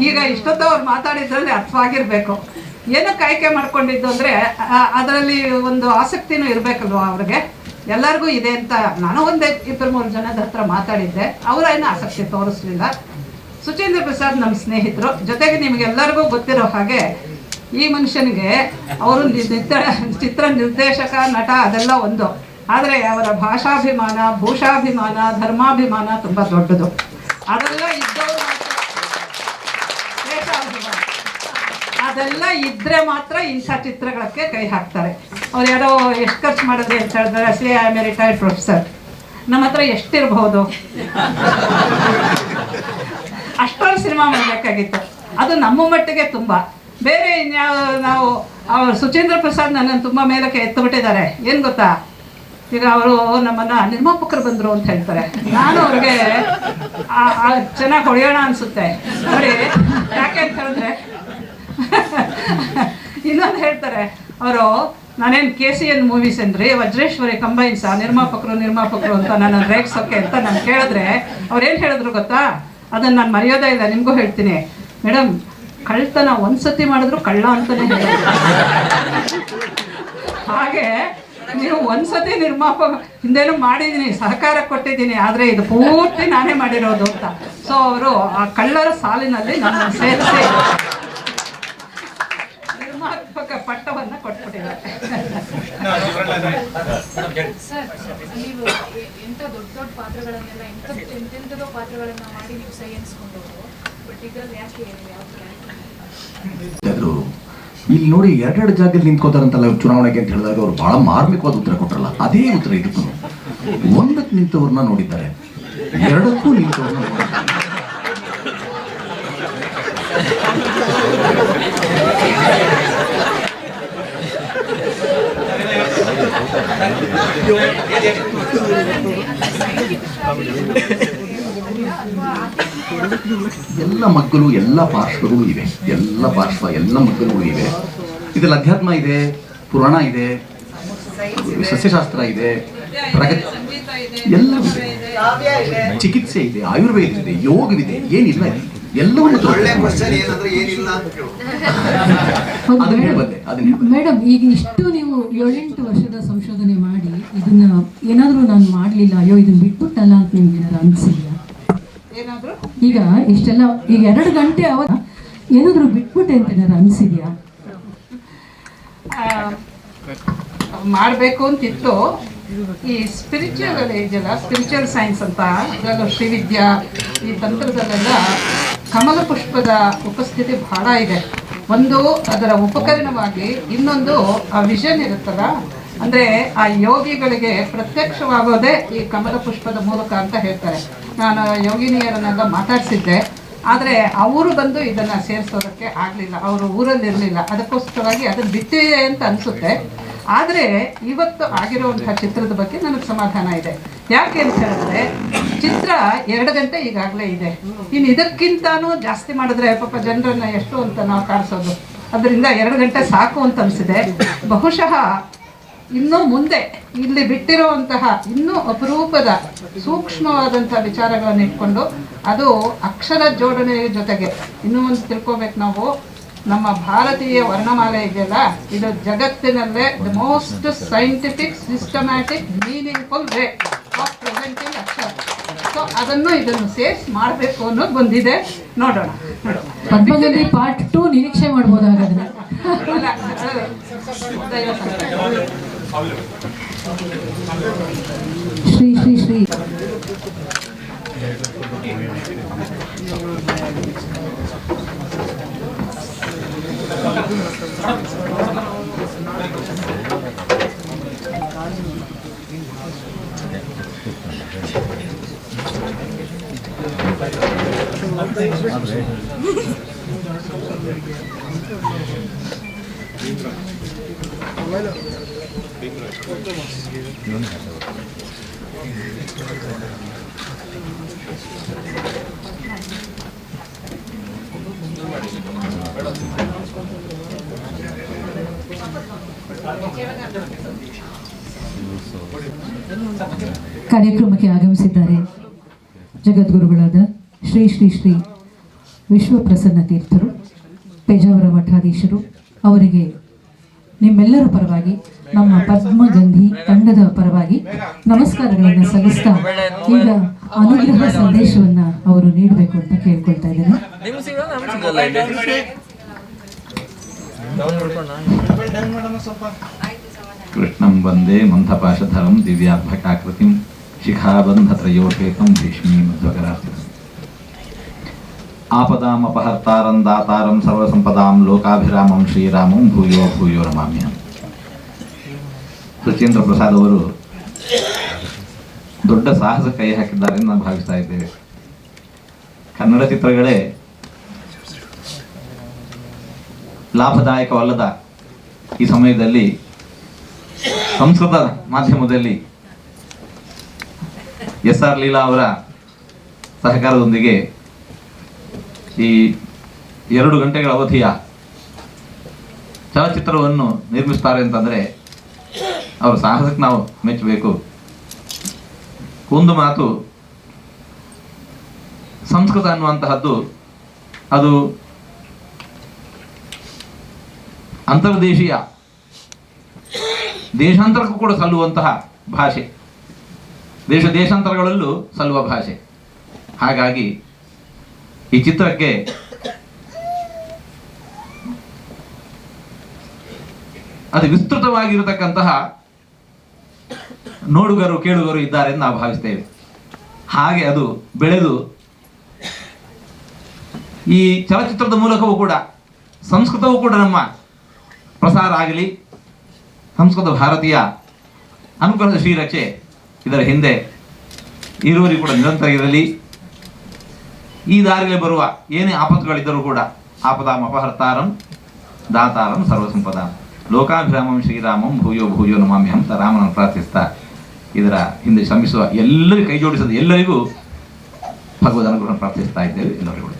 ಈಗ ಇಷ್ಟೊತ್ತು ಅವ್ರು ಮಾತಾಡಿದ್ರಲ್ಲಿ ಅರ್ಥವಾಗಿರ್ಬೇಕು. ಏನಕ್ಕೆ ಆಯ್ಕೆ ಮಾಡ್ಕೊಂಡಿದ್ದು ಅಂದರೆ, ಅದರಲ್ಲಿ ಒಂದು ಆಸಕ್ತಿನೂ ಇರಬೇಕಲ್ವ ಅವ್ರಿಗೆ. ಎಲ್ಲರಿಗೂ ಇದೆ ಅಂತ ನಾನು ಒಂದೇ 2-3 ಜನದ ಹತ್ರ ಮಾತಾಡಿದ್ದೆ, ಅವರೇನು ಆಸಕ್ತಿ ತೋರಿಸ್ಲಿಲ್ಲ. ಸುಚೇಂದ್ರ ಪ್ರಸಾದ್ ನಮ್ಮ ಸ್ನೇಹಿತರು, ಜೊತೆಗೆ ನಿಮಗೆಲ್ಲರಿಗೂ ಗೊತ್ತಿರೋ ಹಾಗೆ ಈ ಮನುಷ್ಯನಿಗೆ ಅವರು ಚಿತ್ರ ನಿರ್ದೇಶಕ, ನಟ ಅದೆಲ್ಲ ಒಂದು, ಆದರೆ ಅವರ ಭಾಷಾಭಿಮಾನ, ಭೂಷಾಭಿಮಾನ, ಧರ್ಮಾಭಿಮಾನ ತುಂಬ ದೊಡ್ಡದು. ಅದೆಲ್ಲ ಇದ್ದವರು ಅದೆಲ್ಲ ಇದ್ದರೆ ಮಾತ್ರ ಇಂಥ ಚಿತ್ರಗಳಕ್ಕೆ ಕೈ ಹಾಕ್ತಾರೆ. ಅವ್ರು ಯಾರೋ ಎಷ್ಟು ಖರ್ಚು ಮಾಡಿದ್ರಿ ಅಂತ ಹೇಳಿದ್ರೆ, I am A retired professor, ನಮ್ಮ ಹತ್ರ ಎಷ್ಟಿರಬಹುದು ಅಷ್ಟೊಂದು ಸಿನಿಮಾ ಮಾಡಬೇಕಾಗಿತ್ತು. ಅದು ನಮ್ಮ ಮಟ್ಟಿಗೆ ತುಂಬ. ಬೇರೆ ಇನ್ಯಾವ ನಾವು ಅವರು ಸುಚೇಂದ್ರ ಪ್ರಸಾದ್ ನನ್ನನ್ನು ತುಂಬ ಮೇಲಕ್ಕೆ ಎತ್ತುಬಿಟ್ಟಿದ್ದಾರೆ. ಏನು ಗೊತ್ತಾ, ಈಗ ಅವರು ನಮ್ಮನ್ನು ನಿರ್ಮಾಪಕರು ಬಂದರು ಅಂತ ಹೇಳ್ತಾರೆ. ನಾನು ಅವ್ರಿಗೆ ಚೆನ್ನಾಗಿ ಹೊಡೆಯೋಣ ಅನಿಸುತ್ತೆ ನೋಡಿ. ಯಾಕೆ ಅಂತ ಹೇಳಿದ್ರೆ ಇನ್ನೊಂದು ಹೇಳ್ತಾರೆ ಅವರು, ನಾನೇನು KCN ಮೂವೀಸ್ ಏನ್ರಿ ವಜ್ರೇಶ್ವರಿ ಕಂಬೈನ್ಸ್ ನಿರ್ಮಾಪಕರು ಅಂತ ನನ್ನ ರೇಗ್ಸೋಕೆ ಅಂತ ನಾನು ಕೇಳಿದ್ರೆ ಅವ್ರೇನು ಹೇಳಿದ್ರು ಗೊತ್ತಾ, ಅದನ್ನು ನಾನು ಮರೆಯೋದೇ ಇಲ್ಲ, ನಿಮಗೂ ಹೇಳ್ತೀನಿ ಮೇಡಮ್, ಕಳ್ತನ ಒಂದ್ಸತಿ ಮಾಡಿದ್ರು ಕಳ್ಳ ಅಂತಲೇ ಹೇಳಿದ್ರು. ಹಾಗೆ ನೀವು ಒಂದ್ಸತಿ ಹಿಂದೇನೂ ಮಾಡಿದ್ದೀನಿ, ಸಹಕಾರ ಕೊಟ್ಟಿದ್ದೀನಿ, ಆದರೆ ಇದು ಪೂರ್ತಿ ನಾನೇ ಮಾಡಿರೋದು ಅಂತ. ಸೊ ಅವರು ಆ ಕಳ್ಳರ ಸಾಲಿನಲ್ಲಿ ನನ್ನನ್ನು ಸೇರಿಸಿ ನಿರ್ಮಾಪಕ ಪಟ್ಟವನ್ನು ಕೊಟ್ಬಿಟ್ಟಿದ್ದಾರೆ. ಸರ್, ನೀವು ಎಂಥ ದೊಡ್ಡ ಪಾತ್ರಗಳನ್ನೆಲ್ಲ ಎಂತೆಂಥದೋ ಪಾತ್ರಗಳನ್ನ ಮಾಡಿ ನೀವು ಸೈ ಎನ್ಸ್ಕೊಂಡವರು, ಬಟ್ ಇದರಲ್ಲಿ ಯಾಕೆ ಇಲ್ಲಿ ನೋಡಿ ಎರಡೆರಡು ಜಾಗದಲ್ಲಿ ನಿಂತ್ಕೋತಾರಂತಲ್ಲ ಚುನಾವಣೆಗೆ ಅಂತ ಹೇಳಿದಾಗ ಅವ್ರು ಬಹಳ ಮಾರ್ಮಿಕವಾದ ಉತ್ತರ ಕೊಟ್ಟರಲ್ಲ, ಅದೇ ಉತ್ತರ ಇದಕ್ಕೂ. ಒಂದಕ್ಕೆ ನಿಂತವ್ರನ್ನ ನೋಡಿದ್ದಾರೆ, ಎರಡಕ್ಕೂ ನಿಂತವ್ರನ್ನ ನೋಡಿದ್ದಾರೆ. ಎಲ್ಲ ಮಗ್ಗಲು, ಎಲ್ಲ ಪಾರ್ಶ್ವಗಳು ಇವೆ, ಎಲ್ಲ ಪಾರ್ಶ್ವ, ಎಲ್ಲ ಮಗ್ಗಲುಗಳು ಇವೆ. ಇದರಲ್ಲಿ ಅಧ್ಯಾತ್ಮ ಇದೆ, ಪುರಾಣ ಇದೆ, ಸಸ್ಯಶಾಸ್ತ್ರ ಇದೆ, ಪ್ರಗತಿ ಎಲ್ಲವೂ ಇದೆ, ಚಿಕಿತ್ಸೆ ಇದೆ, ಆಯುರ್ವೇದ ಇದೆ, ಯೋಗವಿದೆ, ಏನಿಲ್ಲ ಎಲ್ಲವನ್ನು ಮೇಡಮ್. ಈಗ ಇಷ್ಟು ನೀವು 7-8 ವರ್ಷದ ಸಂಶೋಧನೆ ಮಾಡಿ ಇದನ್ನ ಏನಾದರೂ ನಾನು ಮಾಡಲಿಲ್ಲ, ಅಯ್ಯೋ ಇದನ್ನ ಬಿಟ್ಬಿಟ್ಟಲ್ಲ ಅಂತ ನಿಮ್ಗೆ ಏನಾದ್ರು ಅನಿಸಿದ್ಯಾ? ಈಗ ಇಷ್ಟೆಲ್ಲ ಈಗ 2 ಗಂಟೆ ಅವರ ಏನಾದರೂ ಬಿಟ್ಬಿಟ್ಟೆ ಅಂತ ಏನಾದ್ರು ಅನಿಸಿದ್ಯಾ? ಮಾಡಬೇಕು ಅಂತಿತ್ತು. ಈ ಸ್ಪಿರಿಚುವಲ್ ಇದೆಯಲ್ಲ, ಸ್ಪಿರಿಚುವಲ್ ಸೈನ್ಸ್ ಅಂತ, ಅದರಲ್ಲೂ ಶ್ರೀವಿದ್ಯಾ ಈ ತಂತ್ರದಲ್ಲೆಲ್ಲ ಕಮಲ ಪುಷ್ಪದ ಉಪಸ್ಥಿತಿ ಬಹಳ ಇದೆ. ಒಂದು ಅದರ ಉಪಕರಣವಾಗಿ, ಇನ್ನೊಂದು ಆ ವಿಷನ್ ಇರುತ್ತಲ್ಲ, ಅಂದರೆ ಆ ಯೋಗಿಗಳಿಗೆ ಪ್ರತ್ಯಕ್ಷವಾಗೋದೇ ಈ ಕಮಲ ಪುಷ್ಪದ ಮೂಲಕ ಅಂತ ಹೇಳ್ತಾರೆ. ನಾನು ಯೋಗಿನಿಯರನ್ನೆಲ್ಲ ಮಾತಾಡಿಸಿದ್ದೆ, ಆದರೆ ಅವರು ಬಂದು ಇದನ್ನು ಸೇರಿಸೋದಕ್ಕೆ ಆಗಲಿಲ್ಲ, ಅವರು ಊರಲ್ಲಿರಲಿಲ್ಲ. ಅದಕ್ಕೋಸ್ಕರವಾಗಿ ಅದನ್ನು ಬಿಟ್ಟಿದೆ ಅಂತ ಅನಿಸುತ್ತೆ. ಆದರೆ ಇವತ್ತು ಆಗಿರುವಂಥ ಚಿತ್ರದ ಬಗ್ಗೆ ನನಗೆ ಸಮಾಧಾನ ಇದೆ. ಯಾಕೆ ಅಂತ ಹೇಳಿದ್ರೆ ಚಿತ್ರ 2 ಗಂಟೆ ಈಗಾಗಲೇ ಇದೆ. ಇನ್ನು ಇದಕ್ಕಿಂತನೂ ಜಾಸ್ತಿ ಮಾಡಿದ್ರೆ ಪಾಪ ಜನರನ್ನು ಎಷ್ಟು ಅಂತ ನಾವು ಕಾಣಿಸೋದು. ಅದರಿಂದ 2 ಗಂಟೆ ಸಾಕು ಅಂತ ಅನಿಸಿದೆ. ಬಹುಶಃ ಇನ್ನೂ ಮುಂದೆ ಇಲ್ಲಿ ಬಿಟ್ಟಿರುವಂತಹ ಇನ್ನೂ ಅಪರೂಪದ ಸೂಕ್ಷ್ಮವಾದಂಥ ವಿಚಾರಗಳನ್ನು ಇಟ್ಕೊಂಡು, ಅದು ಅಕ್ಷರ ಜೋಡಣೆಯ ಜೊತೆಗೆ ಇನ್ನೂ ಒಂದು ತಿಳ್ಕೊಬೇಕು ನಾವು. ನಮ್ಮ ಭಾರತೀಯ ವರ್ಣಮಾಲೆ ಇದೆಯಲ್ಲ, ಇದು ಜಗತ್ತಿನಲ್ಲೇ the most scientific, systematic, meaningful way of presenting Akshara. So ಅದನ್ನು ಇದನ್ನು ಸೇರಿಸಿ ಮಾಡಬೇಕು ಅನ್ನೋದು ಬಂದಿದೆ. ನೋಡೋಣ. ಪದ್ಮಗಂಧಿ ಪಾರ್ಟ್ 2 ನಿರೀಕ್ಷೆ ಮಾಡ್ಬೋದು ಹಾಗಾದ್ರೆ. ಶ್ರೀ ಶ್ರೀ ಶ್ರೀ ಕಾರ್ಯಕ್ರಮಕ್ಕೆ ಆಗಮಿಸಿದ್ದಾರೆ ಜಗದ್ಗುರುಗಳಾದ ಶ್ರೀ ಶ್ರೀ ಶ್ರೀ ವಿಶ್ವಪ್ರಸನ್ನ ತೀರ್ಥರು, ಪೇಜಾವರ ಮಠಾಧೀಶರು. ಅವರಿಗೆ ನಿಮ್ಮೆಲ್ಲರ ಪರವಾಗಿ, ನಮ್ಮ ಪದ್ಮಗಂಧಿ ತಂಡದ ಪರವಾಗಿ ನಮಸ್ಕಾರಗಳನ್ನು ಸಲ್ಲಿಸ್ತಾ ಈಗ ಅನುಗ್ರಹ ಸಂದೇಶವನ್ನ ಅವರು ನೀಡಬೇಕು ಅಂತ ಕೇಳ್ಕೊಳ್ತಾ ಇದ್ದೇನೆ. ಕೃಷ್ಣಂ ವಂದೇ ಮಂಥಪಾಶಧರಂ ದಿವ್ಯಾಭಕಾಕೃತಿಂ ಶಿಖಾಬಂಧತ್ರಯೋಪೇತಂ ಭೀಷ್ಮೀ ಮಧ್ವಕರಾಸ್ತಿ ಆಪದಾಮಪಹರ್ತಾರಂ ದಾತಾರಂ ಸರ್ವಸಂಪದಾಂ ಲೋಕಾಭಿರಾಮಂ ಶ್ರೀರಾಮಂ ಭೂಯೋ ಭೂಯೋ ನಮಾಮ್ಯಹಂ. ಸುಚೇಂದ್ರ ಪ್ರಸಾದ್ ಅವರು ದೊಡ್ಡ ಸಾಹಸ ಕೈ ಹಾಕಿದ್ದಾರೆ ಎಂದು ನಾವು ಭಾವಿಸ್ತಾ ಇದ್ದೇವೆ. ಕನ್ನಡ ಚಿತ್ರಗಳೇ ಲಾಭದಾಯಕವಲ್ಲದ ಈ ಸಮಯದಲ್ಲಿ ಸಂಸ್ಕೃತ ಮಾಧ್ಯಮದಲ್ಲಿ SR ಲೀಲಾ ಅವರ ಸಹಕಾರದೊಂದಿಗೆ ಈ 2 ಗಂಟೆಗಳ ಅವಧಿಯ ಚಲಚಿತ್ರವನ್ನು ನಿರ್ಮಿಸ್ತಾರೆ ಅಂತಂದರೆ ಅವರ ಸಾಹಸಕ್ಕೆ ನಾವು ಮೆಚ್ಚಬೇಕು. ಒಂದು ಮಾತು, ಸಂಸ್ಕೃತ ಅನ್ನುವಂತಹದ್ದು ಅದು ಅಂತರ್ದೇಶೀಯ, ದೇಶಾಂತರಕ್ಕೂ ಕೂಡ ಸಲ್ಲುವಂತಹ ಭಾಷೆ, ದೇಶಾಂತರಗಳಲ್ಲೂ ಸಲ್ಲುವ ಭಾಷೆ. ಹಾಗಾಗಿ ಈ ಚಿತ್ರಕ್ಕೆ ಅದು ವಿಸ್ತೃತವಾಗಿರತಕ್ಕಂತಹ ನೋಡುಗರು ಕೇಳುಗರು ಇದ್ದಾರೆ ಎಂದು ನಾವು ಭಾವಿಸ್ತೇವೆ. ಹಾಗೆ ಅದು ಬೆಳೆದು ಈ ಚಲಚಿತ್ರದ ಮೂಲಕವೂ ಕೂಡ ಸಂಸ್ಕೃತವೂ ಕೂಡ ನಮ್ಮ ಪ್ರಸಾರ ಆಗಲಿ. ಸಂಸ್ಕೃತ ಭಾರತೀಯ ಅನುಗ್ರಹದ ಶ್ರೀರಕ್ಷೆ ಇದರ ಹಿಂದೆ ಇರುವವರಿಗೆ ಕೂಡ ನಿರಂತರ ಇರಲಿ. ಈ ದಾರಿಯಲ್ಲಿ ಬರುವ ಏನೇ ಆಪತ್ತುಗಳಿದ್ದರೂ ಕೂಡ ಆಪದಾಂ ಅಪಹರ್ತಾರಂ ದಾತಾರಂ ಸರ್ವಸಂಪದ ಲೋಕಾಭಿರಾಮಂ ಶ್ರೀರಾಮಂ ಭೂಯೋ ಭೂಯೋ ನಮಾಮ್ಯಹಂ ಅಂತ ರಾಮನನ್ನು ಪ್ರಾರ್ಥಿಸ್ತಾ ಇದರ ಹಿಂದೆ ಶ್ರಮಿಸುವ ಎಲ್ಲರಿಗೂ ಕೈ ಜೋಡಿಸದ ಎಲ್ಲರಿಗೂ ಭಗವದ್ ಅನುಗ್ರಹ ಪ್ರಾರ್ಥಿಸ್ತಾ ಇದ್ದೇವೆ. ಎಲ್ಲರಿಗೂ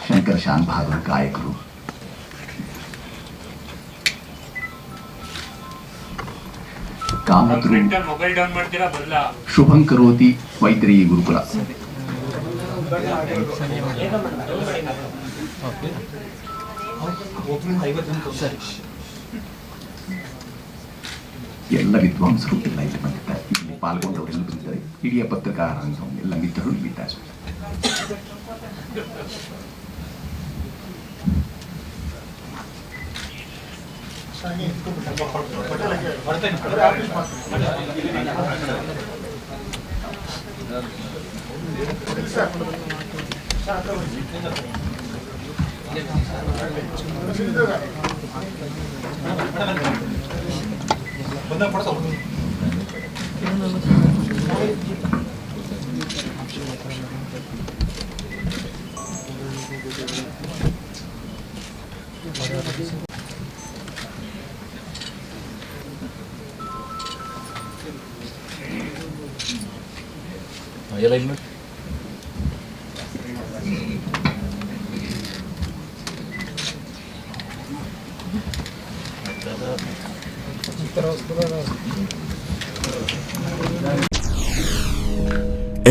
ಶಂಕರ್ ಶಾನ್ ಬಹಾದೂರ್ ಗಾಯಕರು, ಕಾಮತರು, ಶುಭಂ ಕರೋತಿ ವೈದ್ಯರೀಯ ಗುರುಕುಲ, ಎಲ್ಲ ವಿದ್ವಾಂಸರು ಎಲ್ಲ ಇಲ್ಲಿ ಬಂದಿದ್ದಾರೆ. ಇಲ್ಲಿ ಪಾಲ್ಗೊಂಡವರೆಲ್ಲ ಬಂದಿದ್ದಾರೆ. ಇಡೀ ಪತ್ರಿಕಾ ರಂಗ ಎಲ್ಲ ಮಿತ್ರರು ಇಲ್ಲಿದ್ದಾರೆ.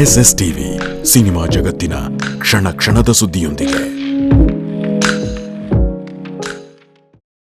SSTV ಸಿನಿಮಾ ಜಗತ್ತಿನ ಕ್ಷಣ ಕ್ಷಣದ ಸುದ್ದಿಯೊಂದಿಗೆ.